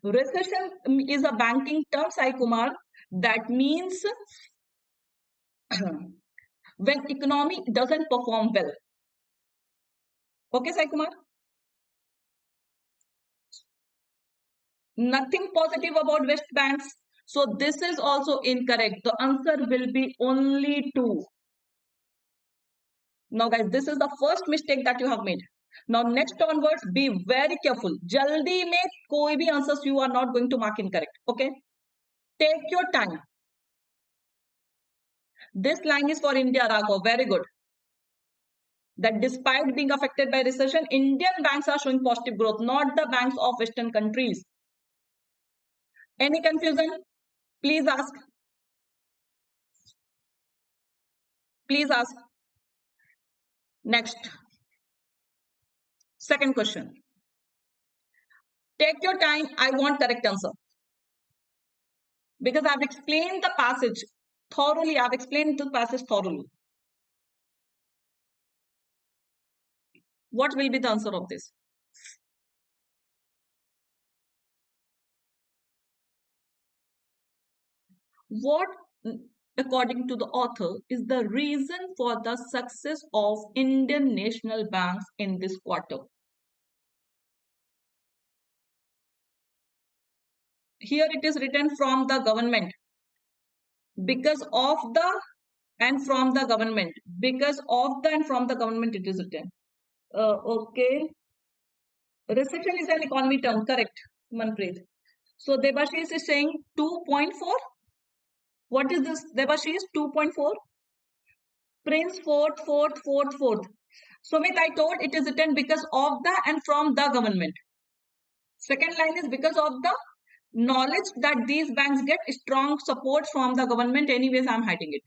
Recession is a banking term, Sai Kumar. That means when economy doesn't perform well. Okay, Sai Kumar? Nothing positive about West banks. So this is also incorrect. The answer will be only 2. Now guys, this is the first mistake that you have made. Now next onwards, be very careful. Jaldi mein koi bhi answers you are not going to mark incorrect. Okay? Take your time. This line is for India, Raghav. Very good. That despite being affected by recession, Indian banks are showing positive growth, not the banks of Western countries. Any confusion? Please ask. Please ask. Next. Second question. Take your time. I want correct answer. Because I've explained the passage thoroughly. I've explained the passage thoroughly. What will be the answer of this? What, according to the author, is the reason for the success of Indian national banks in this quarter? Here it is written from the government. Because of the and from the government. Because of the and from the government it is written. Okay. Recession is an economy term. Correct, Manpreet. So Debashish is saying 2.4. What is this? Debashish 2.4. Prince fourth. Sumit, I told it is written because of the and from the government. Second line is because of the knowledge that these banks get strong support from the government. Anyways, I'm hiding it.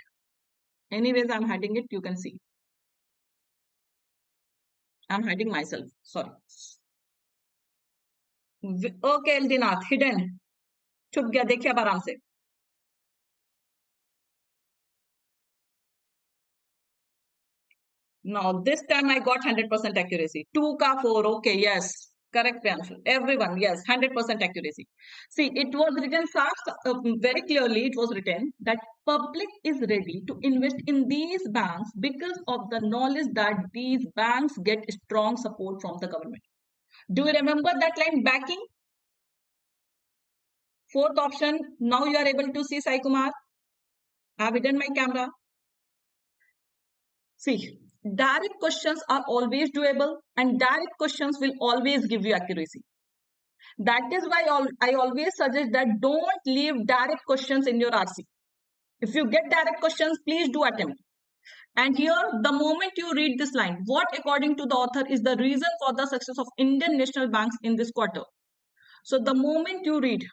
You can see. I'm hiding myself. Sorry. Okay, Eldinath, hidden. छुप गया, देखिए अब आराम से. Now this time I got 100% accuracy. 2 ka 4. Okay, yes. Correct answer. Everyone, yes, 100% accuracy. See, it was written fast, very clearly. It was written that public is ready to invest in these banks because of the knowledge that these banks get strong support from the government. Do you remember that line, backing? Fourth option. Now you are able to see Sai Kumar. I have hidden my camera. See, direct questions are always doable and direct questions will always give you accuracy. That is why I always suggest that don't leave direct questions in your RC. If you get direct questions, please do attempt. And here, the moment you read this line, what according to the author is the reason for the success of Indian national banks in this quarter? So the moment you read,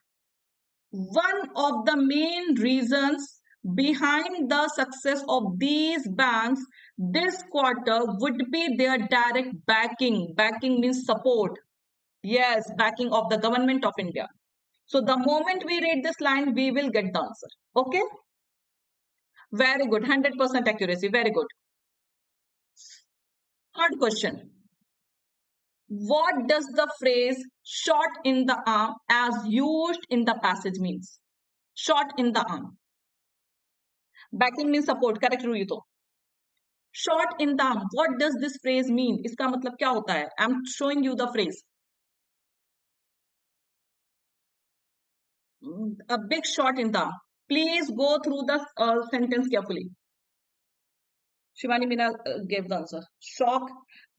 one of the main reasons behind the success of these banks this quarter would be their direct backing. Backing means support. Yes, backing of the government of India. So the moment we read this line, we will get the answer. Okay? Very good. 100% accuracy. Very good. Third question. What does the phrase shot in the arm as used in the passage means? Shot in the arm. Backing means support. Correct, Ruhito? Shot in the arm. What does this phrase mean? इसका मतलब क्या होता है? I'm showing you the phrase. A big shot in the arm. Please go through the sentence carefully. Shivani Meena gave the answer. Shock.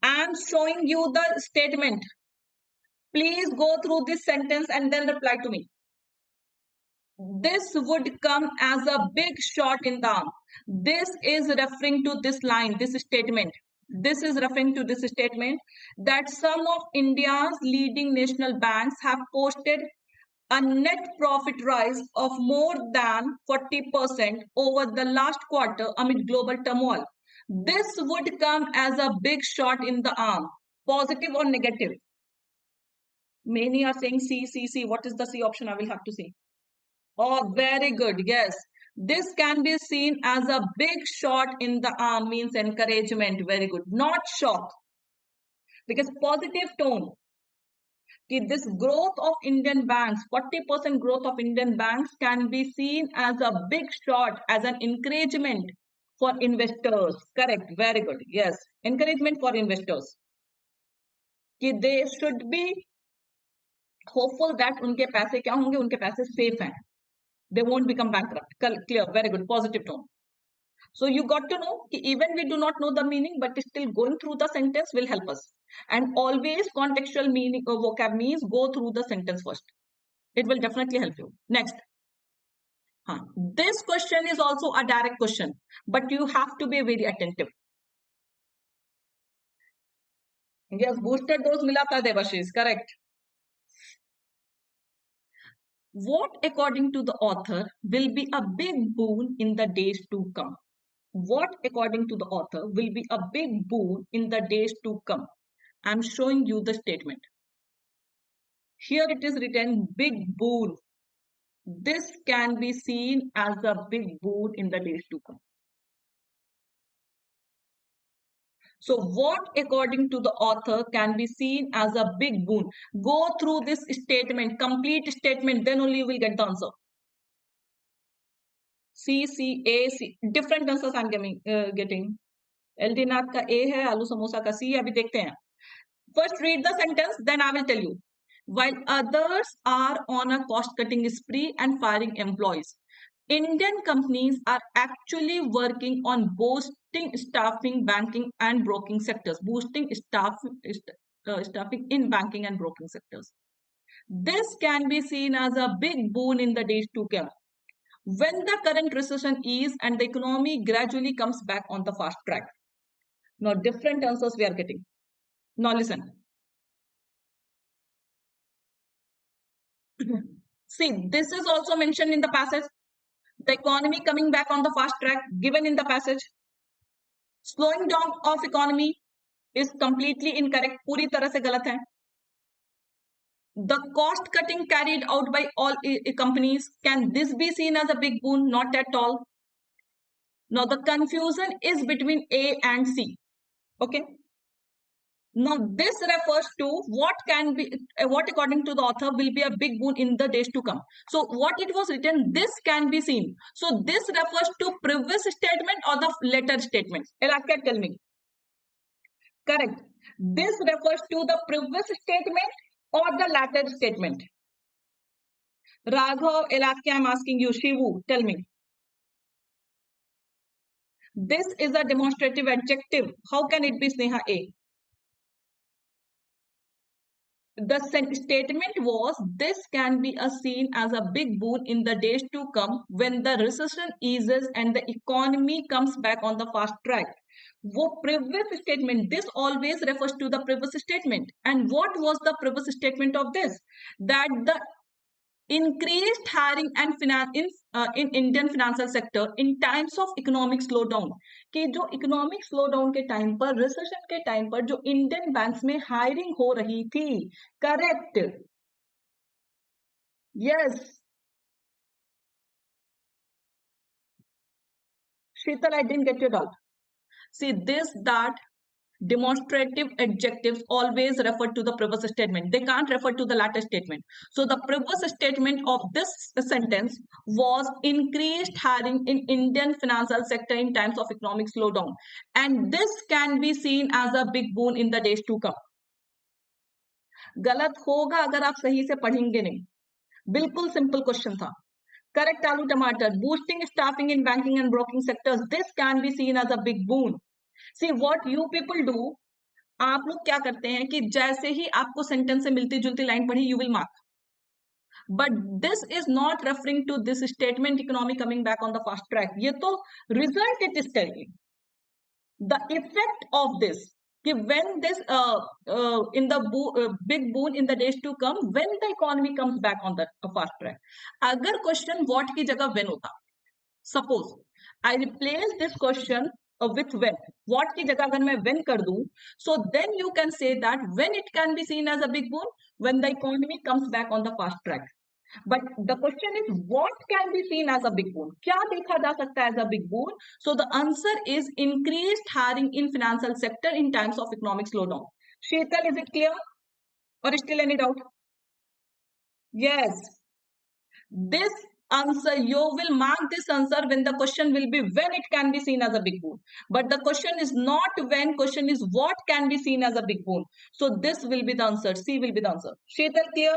I'm showing you the statement. Please go through this sentence and then reply to me. This would come as a big shot in the arm. This is referring to this line, this statement. This is referring to this statement that some of India's leading national banks have posted a net profit rise of more than 40% over the last quarter amid global turmoil. This would come as a big shot in the arm. Positive or negative? Many are saying C. What is the C option? I will have to say. Oh, very good. Yes. This can be seen as a big shot in the arm, means encouragement. Very good. Not shock. Because positive tone. This growth of Indian banks, 40% growth of Indian banks can be seen as a big shot, as an encouragement for investors. Correct. Very good. Yes. Encouragement for investors. They should be hopeful that उनके पैसे क्या होंगे, उनके पैसे safe हैं, they won't become bankrupt. Clear, very good, positive tone. So you got to know कि even we do not know the meaning, but still going through the sentence will help us. And always contextual meaning or vocab means go through the sentence first. It will definitely help you. Next. This question is also a direct question, but you have to be very attentive. Yes, booster dose mila tha Devashish, correct. What, according to the author, will be a big boon in the days to come? What, according to the author, will be a big boon in the days to come? I'm showing you the statement. Here it is written big boon. This can be seen as a big boon in the days to come. So what, according to the author, can be seen as a big boon? Go through this statement, complete statement, then only you will get the answer. C, C, A, C. Different answers I'm getting. LD नाथ का A है, आलू समोसा का C. अभी देखते हैं. First read the sentence, then I will tell you. While others are on a cost-cutting spree and firing employees, Indian companies are actually working on boosting staffing, banking and broking sectors. Boosting staffing in banking and broking sectors. This can be seen as a big boon in the days to come, when the current recession eases and the economy gradually comes back on the fast track. Now, different answers we are getting. Now, listen. See, this is also mentioned in the passage. The economy coming back on the fast track, given in the passage. Slowing down of economy is completely incorrect. पूरी तरह से गलत है. The cost cutting carried out by all companies, can this be seen as a big boon? Not at all. Now the confusion is between A and C. Okay. Now this refers to what can be, what according to the author will be a big boon in the days to come. So what it was written, this can be seen. So this refers to previous statement or the later statement. Elaska, tell me. Correct. This refers to the previous statement or the latter statement. Raghav, Elaska, I'm asking you. Shivu, tell me. This is a demonstrative adjective. How can it be Sneha A? The statement was, this can be seen as a big boon in the days to come when the recession eases and the economy comes back on the fast track. वो previous statement, this always refers to the previous statement. And what was the previous statement of this? That the increased hiring and in Indian financial sector in times of economic slowdown, कि जो economic slowdown के time पर, recession के time पर जो Indian banks में hiring हो रही थी, correct? Yes. Sheetal, I didn't get your doubt. See, this, that, demonstrative adjectives always refer to the previous statement. They can't refer to the latter statement. So the previous statement of this sentence was increased hiring in Indian financial sector in times of economic slowdown. And this can be seen as a big boon in the days to come. गलत होगा अगर आप सही से पढ़ेंगे नहीं. बिल्कुल simple question था. Correct, आलू टमाटर. Boosting staffing in banking and broking sectors. This can be seen as a big boon. See what you people do. आप लोग क्या करते हैं कि जैसे ही आपको सेंटेंस से मिलती जुलती लाइन पढ़ी, you will mark. But this is not referring to this statement, economy coming back on the fast track. ये तो result it is telling. The effect of this, कि when this in the big boon in the days to come, when the economy comes back on the fast track. अगर question what की जगह when होता, suppose I replace this question with when. What की जगह अगर मैं when कर दूं, so then you can say that when it can be seen as a big boon, when the economy comes back on the fast track. But the question is, what can be seen as a big boon? क्या देखा जा सकता है as a big boon? So the answer is increased hiring in financial sector in times of economic slowdown. Sheetal, is it clear? Or is still any doubt? Yes. This answer, you will mark this answer when the question will be when it can be seen as a big boon. But the question is not when, question is what can be seen as a big boon. So this will be the answer. C will be the answer. Sheetal, clear?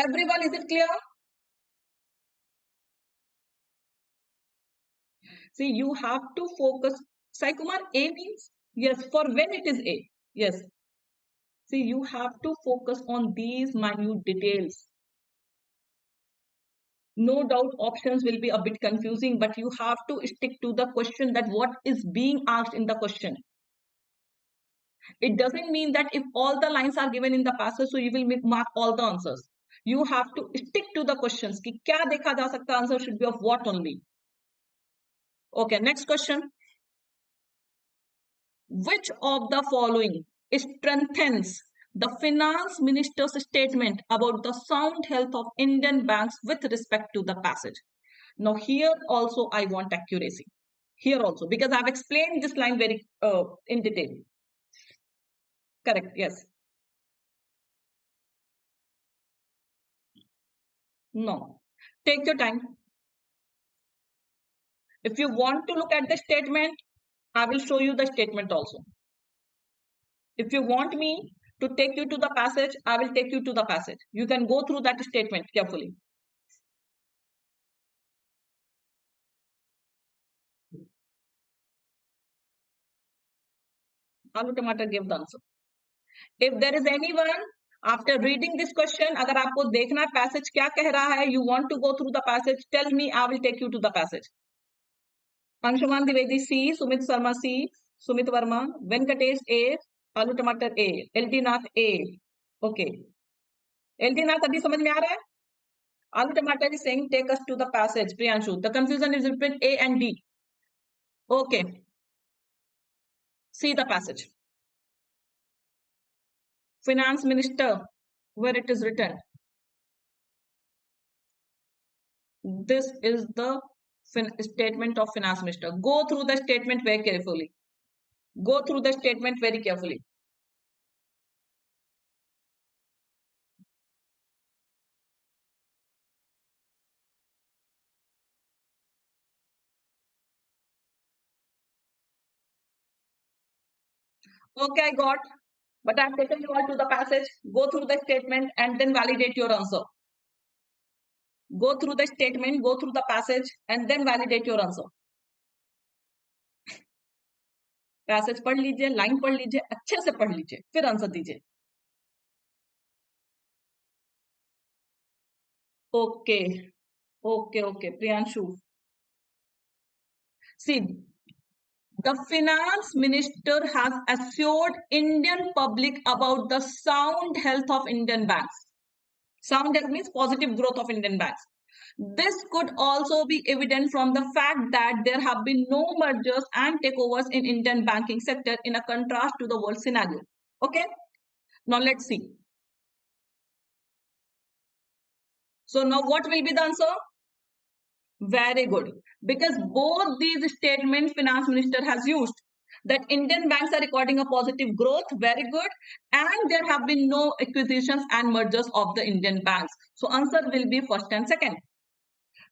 Everyone, is it clear? See, you have to focus. Sai Kumar, A means? Yes, for when it is A. Yes. See, you have to focus on these minute details. No doubt options will be a bit confusing, but you have to stick to the question, that what is being asked in the question. It doesn't mean that if all the lines are given in the passage, so you will mark all the answers. You have to stick to the questions. कि क्या देखा जा सकता, answer should be of what only. Okay, next question. Which of the following strengthens the finance minister's statement about the sound health of Indian banks with respect to the passage? Now here also I want accuracy. Here also, because I've explained this line very in detail. Correct, yes. No. Take your time. If you want to look at the statement, I will show you the statement also. If you want me to take you to the passage, I will take you to the passage. You can go through that statement carefully. Aloo tomato give the answer. If there is anyone after reading this question, अगर आपको देखना है passage क्या कह रहा है, you want to go through the passage, tell me, I will take you to the passage. Anshuman Dwivedi C, Sumit Sharma C, Sumit Verma, Venkatesh A, Aloo Tomato A, LD Nath A. Okay. LD Nath अभी समझ में आ रहा है? Aloo Tomato is saying take us to the passage. Priyanshu, the confusion is between A and D. Okay. See the passage. Finance Minister, where it is written. This is the statement of Finance Minister. Go through the statement very carefully. Go through the statement very carefully. Okay, I got. But I've taken you all to the passage. Go through the statement and then validate your answer. Go through the statement, go through the passage and then validate your answer. Passage पढ़ लीजिए, line पढ़ लीजिए, अच्छे से पढ़ लीजिए, फिर answer दीजिए. Okay okay okay Priyanshu. See, the finance minister has assured Indian public about the sound health of Indian banks. Sound health means positive growth of Indian banks. This could also be evident from the fact that there have been no mergers and takeovers in Indian banking sector in a contrast to the world scenario. Okay, now let's see. So now what will be the answer? Very good, because both these statements finance minister has used, that Indian banks are recording a positive growth, very good, and there have been no acquisitions and mergers of the Indian banks. So answer will be first and second.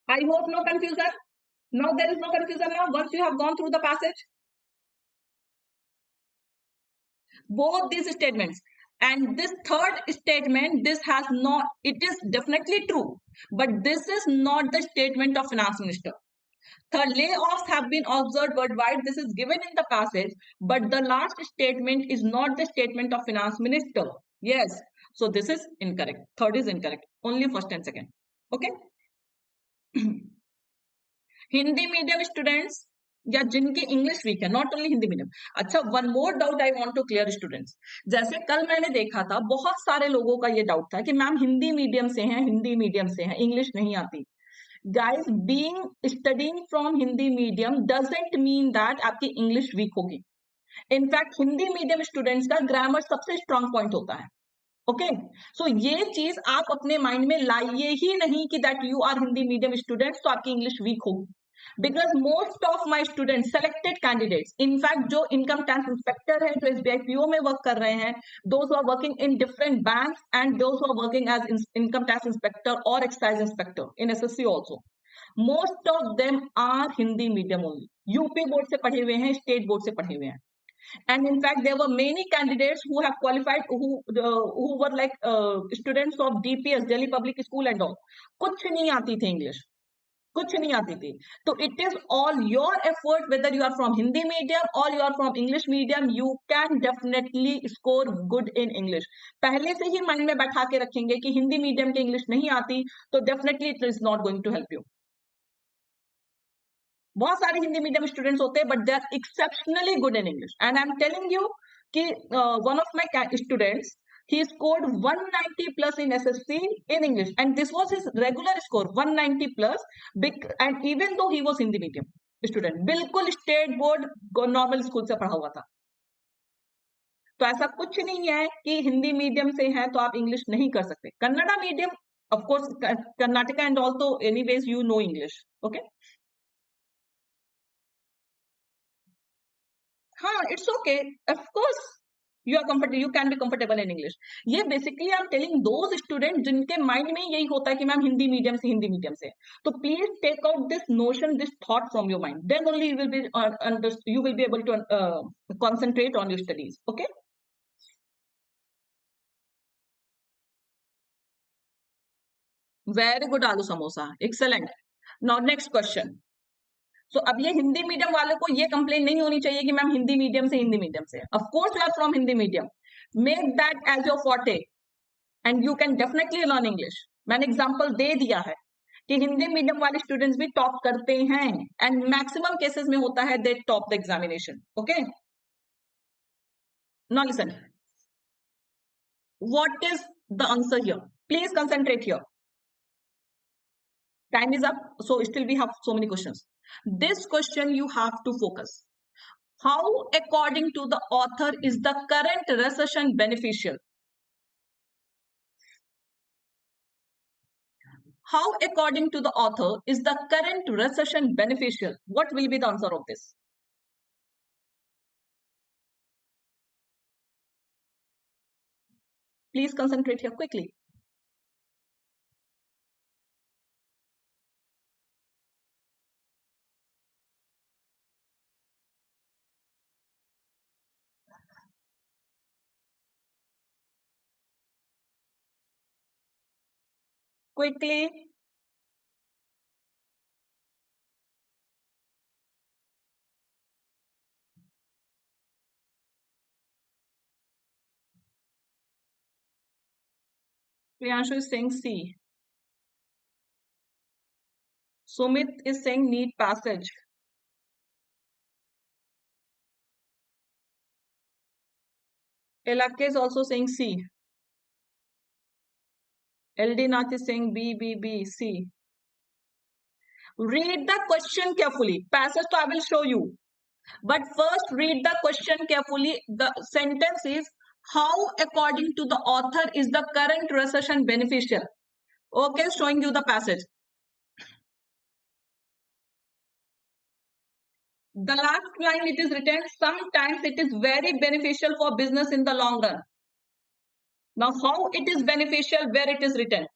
I hope no confusion. Now there is no confusion now once you have gone through the passage. Both these statements. And this third statement, this has not, it is definitely true, but this is not the statement of finance minister. The layoffs have been observed worldwide. This is given in the passage, but the last statement is not the statement of finance minister. Yes, so this is incorrect. Third is incorrect. Only first and second. Okay. Hindi medium students या जिनके English weak है, not only Hindi medium. अच्छा, one more doubt I want to clear students. जैसे कल मैंने देखा था, बहुत सारे लोगों का ये डाउट था कि मैम हिंदी मीडियम से हैं, हिंदी मीडियम से हैं, इंग्लिश नहीं आती. Guys, being studying from Hindi medium doesn't mean that आपकी इंग्लिश वीक होगी. इनफैक्ट हिंदी मीडियम स्टूडेंट्स का ग्रामर सबसे स्ट्रांग पॉइंट होता है. ओके, सो ये चीज आप अपने माइंड में लाइए ही नहीं कि that you are Hindi medium students तो आपकी इंग्लिश वीक होगी. Because most of my student selected candidates, in fact जो इनकम टैक्स इंस्पेक्टर है, जो SBI PO में वर्क कर रहे हैं, those are working in different banks and those are working as income tax inspector और excise inspector in SSC also, most of them are Hindi medium only. UP board से पढ़े हुए हैं, स्टेट बोर्ड से पढ़े हुए हैं. And in fact, there were many candidates who have qualified, who were like students of DPS, Delhi Public School and all. कुछ नहीं आती थी English, कुछ नहीं आती थी. तो it is all your effort, whether you are from Hindi medium or you are from English medium, you can definitely score good in English. पहले से ही माइंड में बैठा के रखेंगे कि हिंदी मीडियम के इंग्लिश नहीं आती, तो definitely it is not going to help you. बहुत सारे हिंदी मीडियम स्टूडेंट्स होते हैं, but they are exceptionally good in English. And I am telling you कि one of my students, he scored 190 plus in SSC in English, and this was his regular score, 190 plus, and even though he was Hindi medium student, बिल्कुल state board normal school से पढ़ा हुआ था. तो ऐसा कुछ नहीं है कि हिंदी मीडियम से है तो आप इंग्लिश नहीं कर सकते. Kannada medium, of course Karnataka and all, तो anyways you know English. Okay, हाँ, it's okay, of course you are comfortable, you can be comfortable in English. ये basically I am telling those student जिनके माइंड में यही होता है कि मैम हिंदी मीडियम से. तो please take out this notion, this thought from your mind, then only you will be able to concentrate on your studies. Okay, very good, आलू samosa, excellent. Now next question. So अब ये Hindi medium वालों को ये complain नहीं होनी चाहिए कि मैम हिंदी मीडियम से. Of course you are from Hindi medium, make that as your forte and you can definitely learn English. मैंने एग्जांपल दे दिया है कि हिंदी मीडियम वाले स्टूडेंट्स भी टॉप करते हैं, एंड मैक्सिमम केसेस में होता है they top the examination. Okay, now listen, what is the answer here? Please concentrate here. Time is up, so still we have so many questions. This question you have to focus. How, according to the author, is the current recession beneficial? How, according to the author, is the current recession beneficial? What will be the answer of this? Please concentrate here quickly. Quickly. Priyanshu is saying C. Sumit is saying need passage. Elake is also saying C. LD Nath is saying B, C. Read the question carefully. Passage I will show you. But first read the question carefully. The sentence is, how according to the author is the current recession beneficial? Okay, showing you the passage. The last line it is written, sometimes it is very beneficial for business in the long run. Now how it is beneficial, where it is written?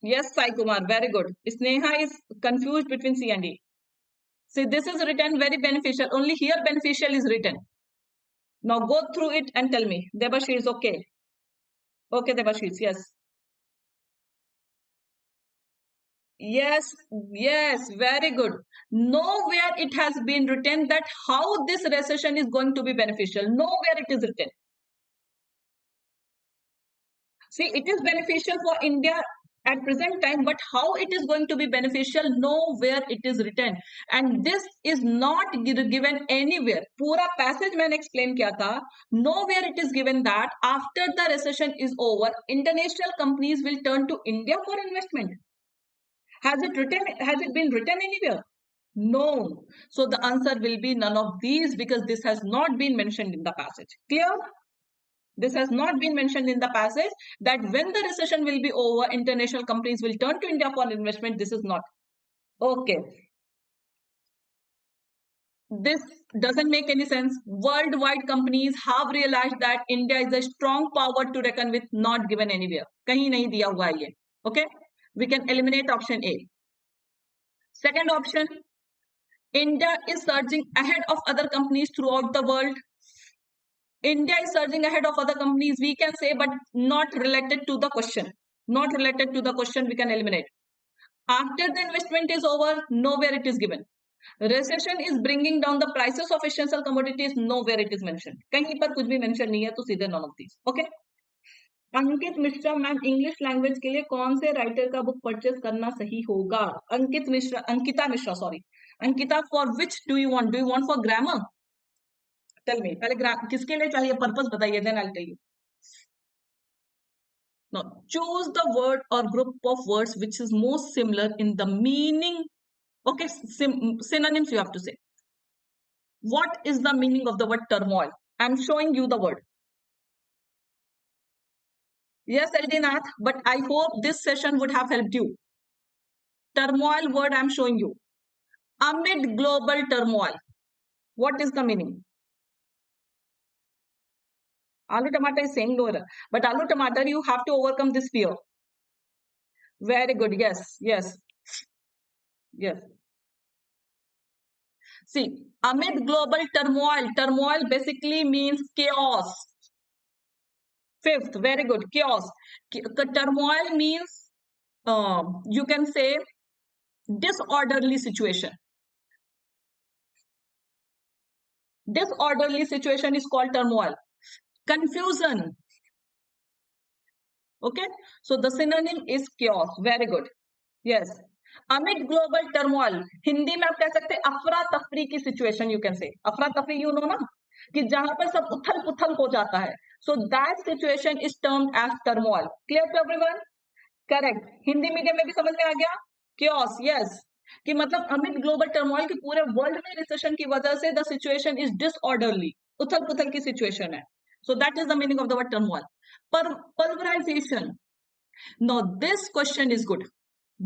Yes, Sai Kumar, very good. Sneha is confused between C and D. See, this is written very beneficial. Only here beneficial is written. Now go through it and tell me. Debashi is okay. Okay, Debashi, yes. Yes, very good. Nowhere it has been written that how this recession is going to be beneficial. Nowhere it is written. See, it is beneficial for India at present time, but how it is going to be beneficial, nowhere it is written. And this is not given anywhere. Pura passage मैंने explain किया था. Nowhere it is given that after the recession is over, international companies will turn to India for investment. Has it been written anywhere? No. So the answer will be none of these, because this has not been mentioned in the passage. Clear? This has not been mentioned in the passage that when the recession will be over, international companies will turn to India for investment. This is not. Okay. This doesn't make any sense. Worldwide companies have realized that India is a strong power to reckon with, not given anywhere. Kahin nahi diya hua hai ye. Okay. We can eliminate option A. Second option, India is surging ahead of other companies throughout the world. India is surging ahead of other companies, we can say, but not related to the question. Not related to the question, we can eliminate. After the investment is over, nowhere it is given. Recession is bringing down the prices of essential commodities, nowhere it is mentioned. कहीं पर कुछ भी mention नहीं है, तो सीधे none of these. Okay? Ankit Mishra ma'am, English language के लिए कौन से राइटर का बुक परचेस करना सही होगा? Ankita Mishra, sorry, Ankita, for which do you want for grammar? Tell me, पहले किसके लिए चाहिए, पर्पस बताइए, then I tell you. Now, choose the word or group of words which is most similar in the meaning. Okay, synonyms you have to say. What is the meaning of the word turmoil? I'm showing you the word. Yes, Eldinath, but I hope this session would have helped you. Turmoil word I'm showing you. Amid global turmoil. What is the meaning? Aloo tomato is saying no, but aloo tomato, you have to overcome this fear. Very good. Yes, yes, yes. See, amid global turmoil. Turmoil basically means chaos. Fifth, very good, chaos. Turmoil means, you can say, disorderly situation. Disorderly situation is called turmoil. Confusion. Okay, so the synonym is chaos. Very good. Yes. Amid global turmoil, Hindi में आप कह सकते हैं अफरा तफरी की situation. You can say अफरा तफरी, यू नो ना, कि जहां पर सब उथल पुथल हो जाता है. So that situation is termed as turmoil. Clear to everyone? Correct. Hindi medium में भी समझ में आ गया? chaos, yes, कि मतलब अमिड ग्लोबल टर्मोइल की पूरे वर्ल्ड में रिसेशन की वजह से द सिचुएशन इज डिसऑर्डरली, उथल पुथल की सिचुएशन है. So that is the meaning of the word turmoil. Pulverization. No, this question is good.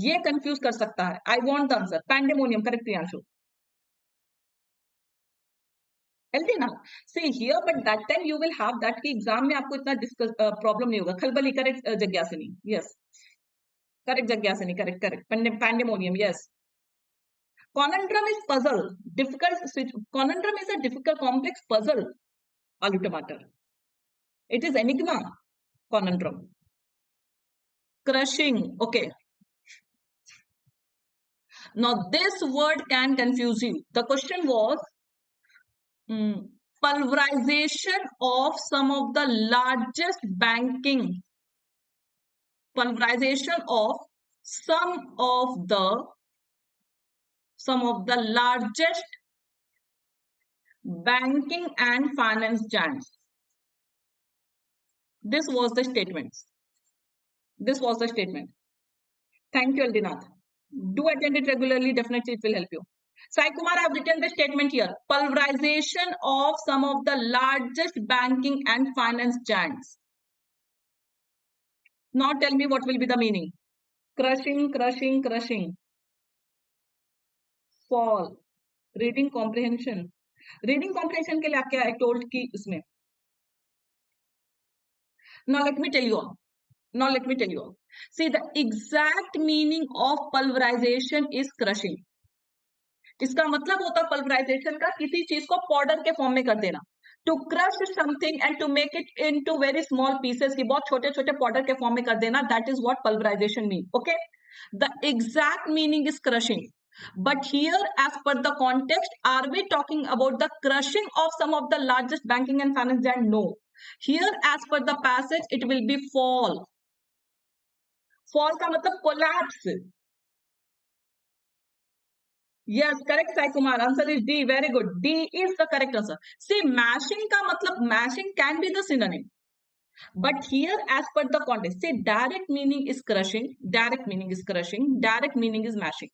ये कंफ्यूज कर सकता है. I want the answer. Pandemonium, correct Priyanshu. एल्दी ना, see here, but that time you will have that कि exam में आपको इतना प्रॉब्लम नहीं होगा. खलबली, correct Jagyasini, yes, correct Jagyasini, correct correct. Pandemonium, yes. Conundrum is puzzle. Difficult. Conundrum is a difficult, complex puzzle. Aloo tomato. It is enigma. Conundrum. Crushing. Okay. Now this word can confuse you. The question was pulverization of some of the largest banking. Pulverization of some of the largest banking and finance giants. This was the statement. This was the statement. Thank you, Aldinath. Do attend it regularly. Definitely it will help you. Sai Kumar, I have written the statement here. Pulverization of some of the largest banking and finance giants. Now tell me what will be the meaning. Crushing, crushing, crushing. Fall. Reading comprehension. Reading comprehension के लिए आप क्या I told कि इसमें. Now let me tell you all. Now let me tell you all. See, the exact meaning of pulverization is crushing. इसका मतलब होता है pulverization का किसी चीज को पाउडर के फॉर्म में कर देना. To crush something and to make it into very small pieces, कि बहुत छोटे छोटे पाउडर के फॉर्म में कर देना. That is what pulverization means. Okay. The exact meaning is crushing. But here, as per the context, are we talking about the crushing of some of the largest banking and finance giants? No. Here, as per the passage, it will be fall. Fall का मतलब collapse. Yes, correct, Sai Kumar. Answer is D. Very good. D is the correct answer. See, mashing का मतलब mashing can be the synonym. But here, as per the context, say direct meaning is crushing. Direct meaning is crushing. Direct meaning is mashing.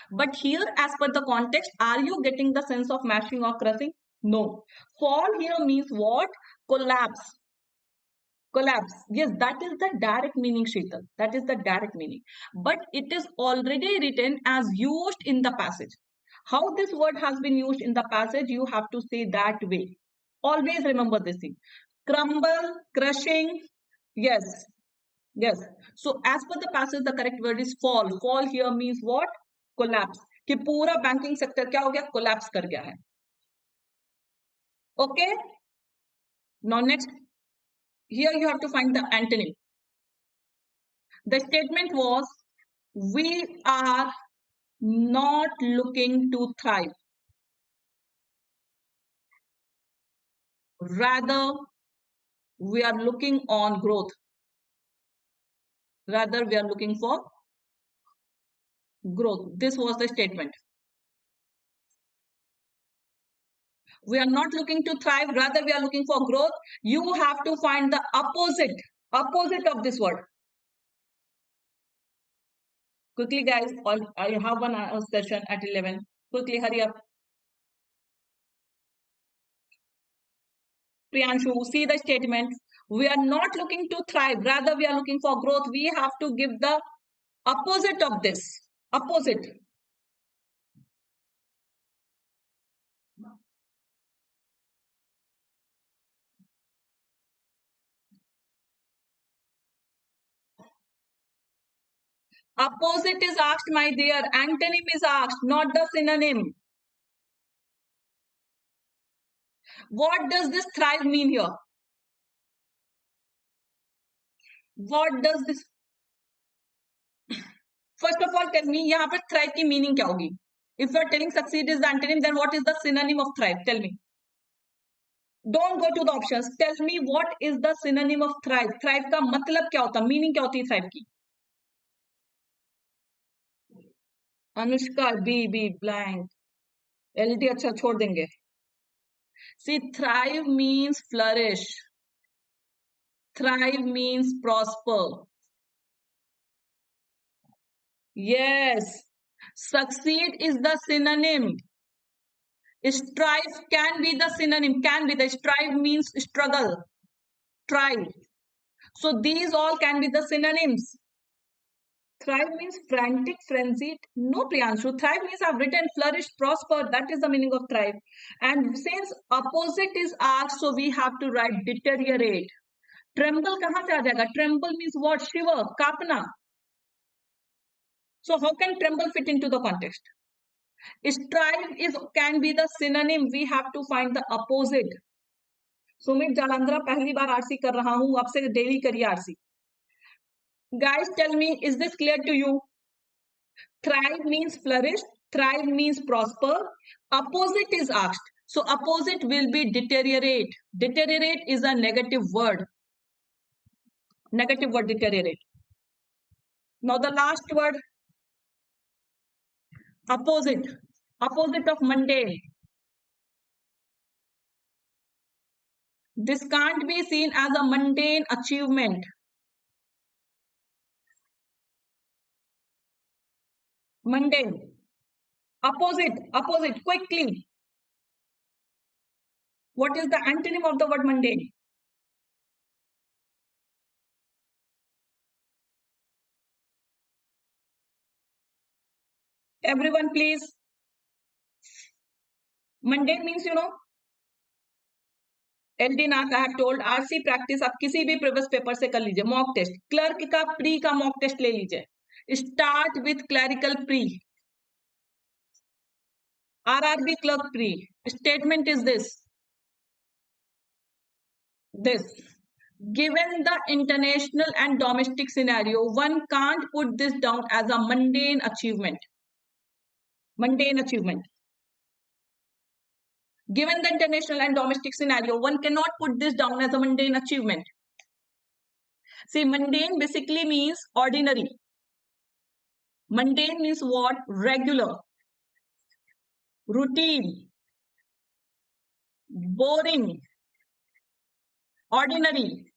But here, as per the context, are you getting the sense of mashing or crushing? No. Fall here means what? Collapse. Collapse. Yes, that is the direct meaning, Sheetal. That is the direct meaning. But it is already written as used in the passage. How this word has been used in the passage, you have to say that way. Always remember this thing. Crumble, crushing. Yes. Yes. So as per the passage, the correct word is fall. Fall here means what? Collapse. कि पूरा banking sector क्या हो गया, collapse कर गया है. Okay, now next, here you have to find the antonym. The statement was, we are not looking to thrive, rather we are looking on growth, rather we are looking for growth. This was the statement. We are not looking to thrive, rather we are looking for growth. You have to find the opposite of this word. Quickly guys, I have one session at 11. Quickly hurry up. Priyanshu, see the statement. We are not looking to thrive, rather we are looking for growth. We have to give the opposite of this. Opposite. Opposite is asked, my dear. Antonym is asked, not the synonym. What does this thrive mean here? What does this? First of all, tell me, यहाँ पर thrive की meaning क्या होगी? If you are telling succeed is the antonym, then what is the synonym of thrive? Tell me. Don't go to the options. Tell me what is the synonym of thrive. Thrive का मतलब क्या होता है? Meaning क्या होती है thrive की? Anushka B blank. LD अच्छा छोड़ देंगे. See, thrive means flourish. Thrive means prosper. Yes. Succeed is the synonym. Strive can be the synonym. Can be. The strive means struggle. Strive. So these all can be the synonyms. Thrive means frantic, frenzied. No, Priyanshu. Thrive means I've written flourish, prosper. That is the meaning of thrive. And since opposite is asked, so we have to write deteriorate. Tremble kahan se aa jayega? Tremble means what? Shiver, kapna. So how can tremble fit into the context? Strive can be the synonym. We have to find the opposite. Sumit Jalandhara पहली बार RC कर रहा हूं, अब से daily करिए RC. Guys, tell me, is this clear to you? Thrive means flourish. Thrive means prosper. Opposite is asked. So opposite will be deteriorate. Deteriorate is a negative word. Negative word, deteriorate. Now the last word, opposite. Opposite of mundane. This can't be seen as a mundane achievement. Mundane. Opposite, quickly. What is the antonym of the word mundane? Everyone please. Mundane means, you know, LD Nath, I have told, RC practice आप किसी भी previous paper से कर लीजिए. Mock test. Clerk का pre का mock test ले लीजिए. Start with clerical pre. RRB clerk pre. Statement is this. Given the international and domestic scenario, one can't put this down as a mundane achievement. Mundane achievement. Given the international and domestic scenario, one cannot put this down as a mundane achievement. See, mundane basically means ordinary. Mundane means what? Regular, routine, boring, ordinary.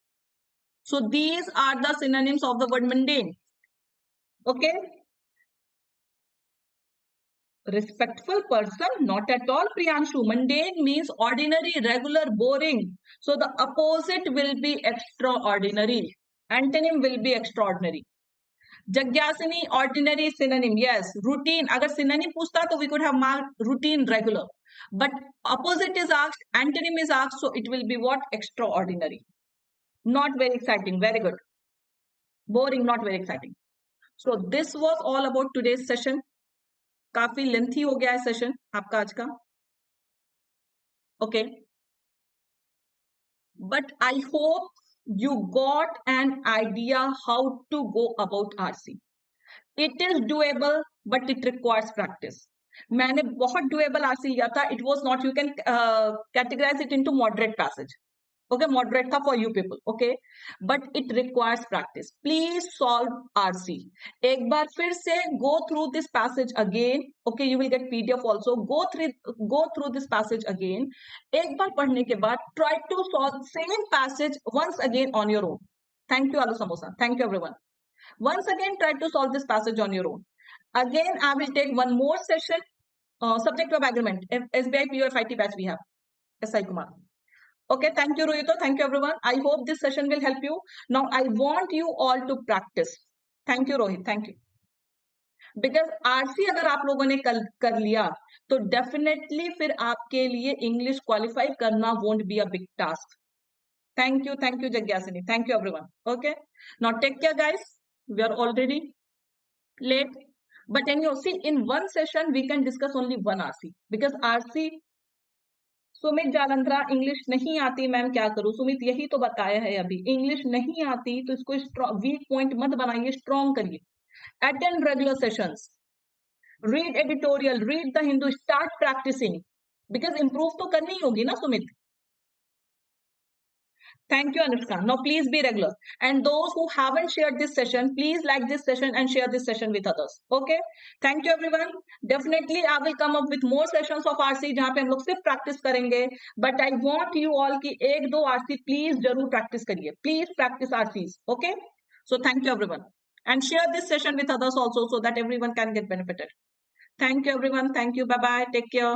So these are the synonyms of the word mundane. Okay? Respectful person, not at all, Priyanshu. Mundane means ordinary, regular, boring. So the opposite will be extraordinary. Antonym will be extraordinary. Jagyasini, ordinary, synonym. Yes. Routine. Agar synonym पूछता तो we could have marked routine, regular. But opposite is asked, antonym is asked, so it will be what? Extraordinary. Not very exciting. Very good. Boring, not very exciting. So this was all about today's session. काफी lengthy हो गया है session आपका आज का, okay, but I hope you got an idea how to go about RC. It is doable, but it requires practice. मैंने बहुत doable RC लिया था. It was not, you can categorize it into moderate passage. Okay, moderate था for you people. Okay, but it requires practice. Please solve RC. एक बार फिर से go through this passage again. Okay, you will get PDF also. Go through this passage again. एक बार पढ़ने के बाद try to solve same passage once again on your own. Thank you, Alu Samosa. Thank you, everyone. Once again, try to solve this passage on your own. Again, I will take one more session. Subject of agreement. SBI POFIT batch we have. SI Kumar. Okay, thank you, Rohito. Thank you, everyone. I hope this session will help you. Now, I want you all to practice. Thank you, Rohit. Thank you. Because RC अगर आप लोगों ने कर लिया तो definitely फिर आपके लिए English qualify करना won't be a big task. Thank you, Jagyasini. Thank you, everyone. Okay. Now, take care, guys. We are already late. But anyway, see, in one session, we can discuss only one RC. Because RC, Sumit Jalandhara, English नहीं आती ma'am क्या करूं? सुमित यही तो बताया है अभी, English नहीं आती तो इसको वीक पॉइंट मत बनाइए, स्ट्रॉन्ग करिए. Attend regular sessions, read editorial, read the Hindu, start practicing, because improve तो करनी ही होगी ना Sumit. Thank you, Anushka. Now, please be regular. And those who haven't shared this session, please like this session and share this session with others. Okay? Thank you, everyone. Definitely, I will come up with more sessions of RC जहाँ पे हम लोग सिर्फ practice करेंगे. But I want you all कि एक दो RC please जरूर practice करिए. Please practice RCs. Okay? So, thank you, everyone. And share this session with others also so that everyone can get benefited. Thank you, everyone. Thank you. Bye-bye. Take care.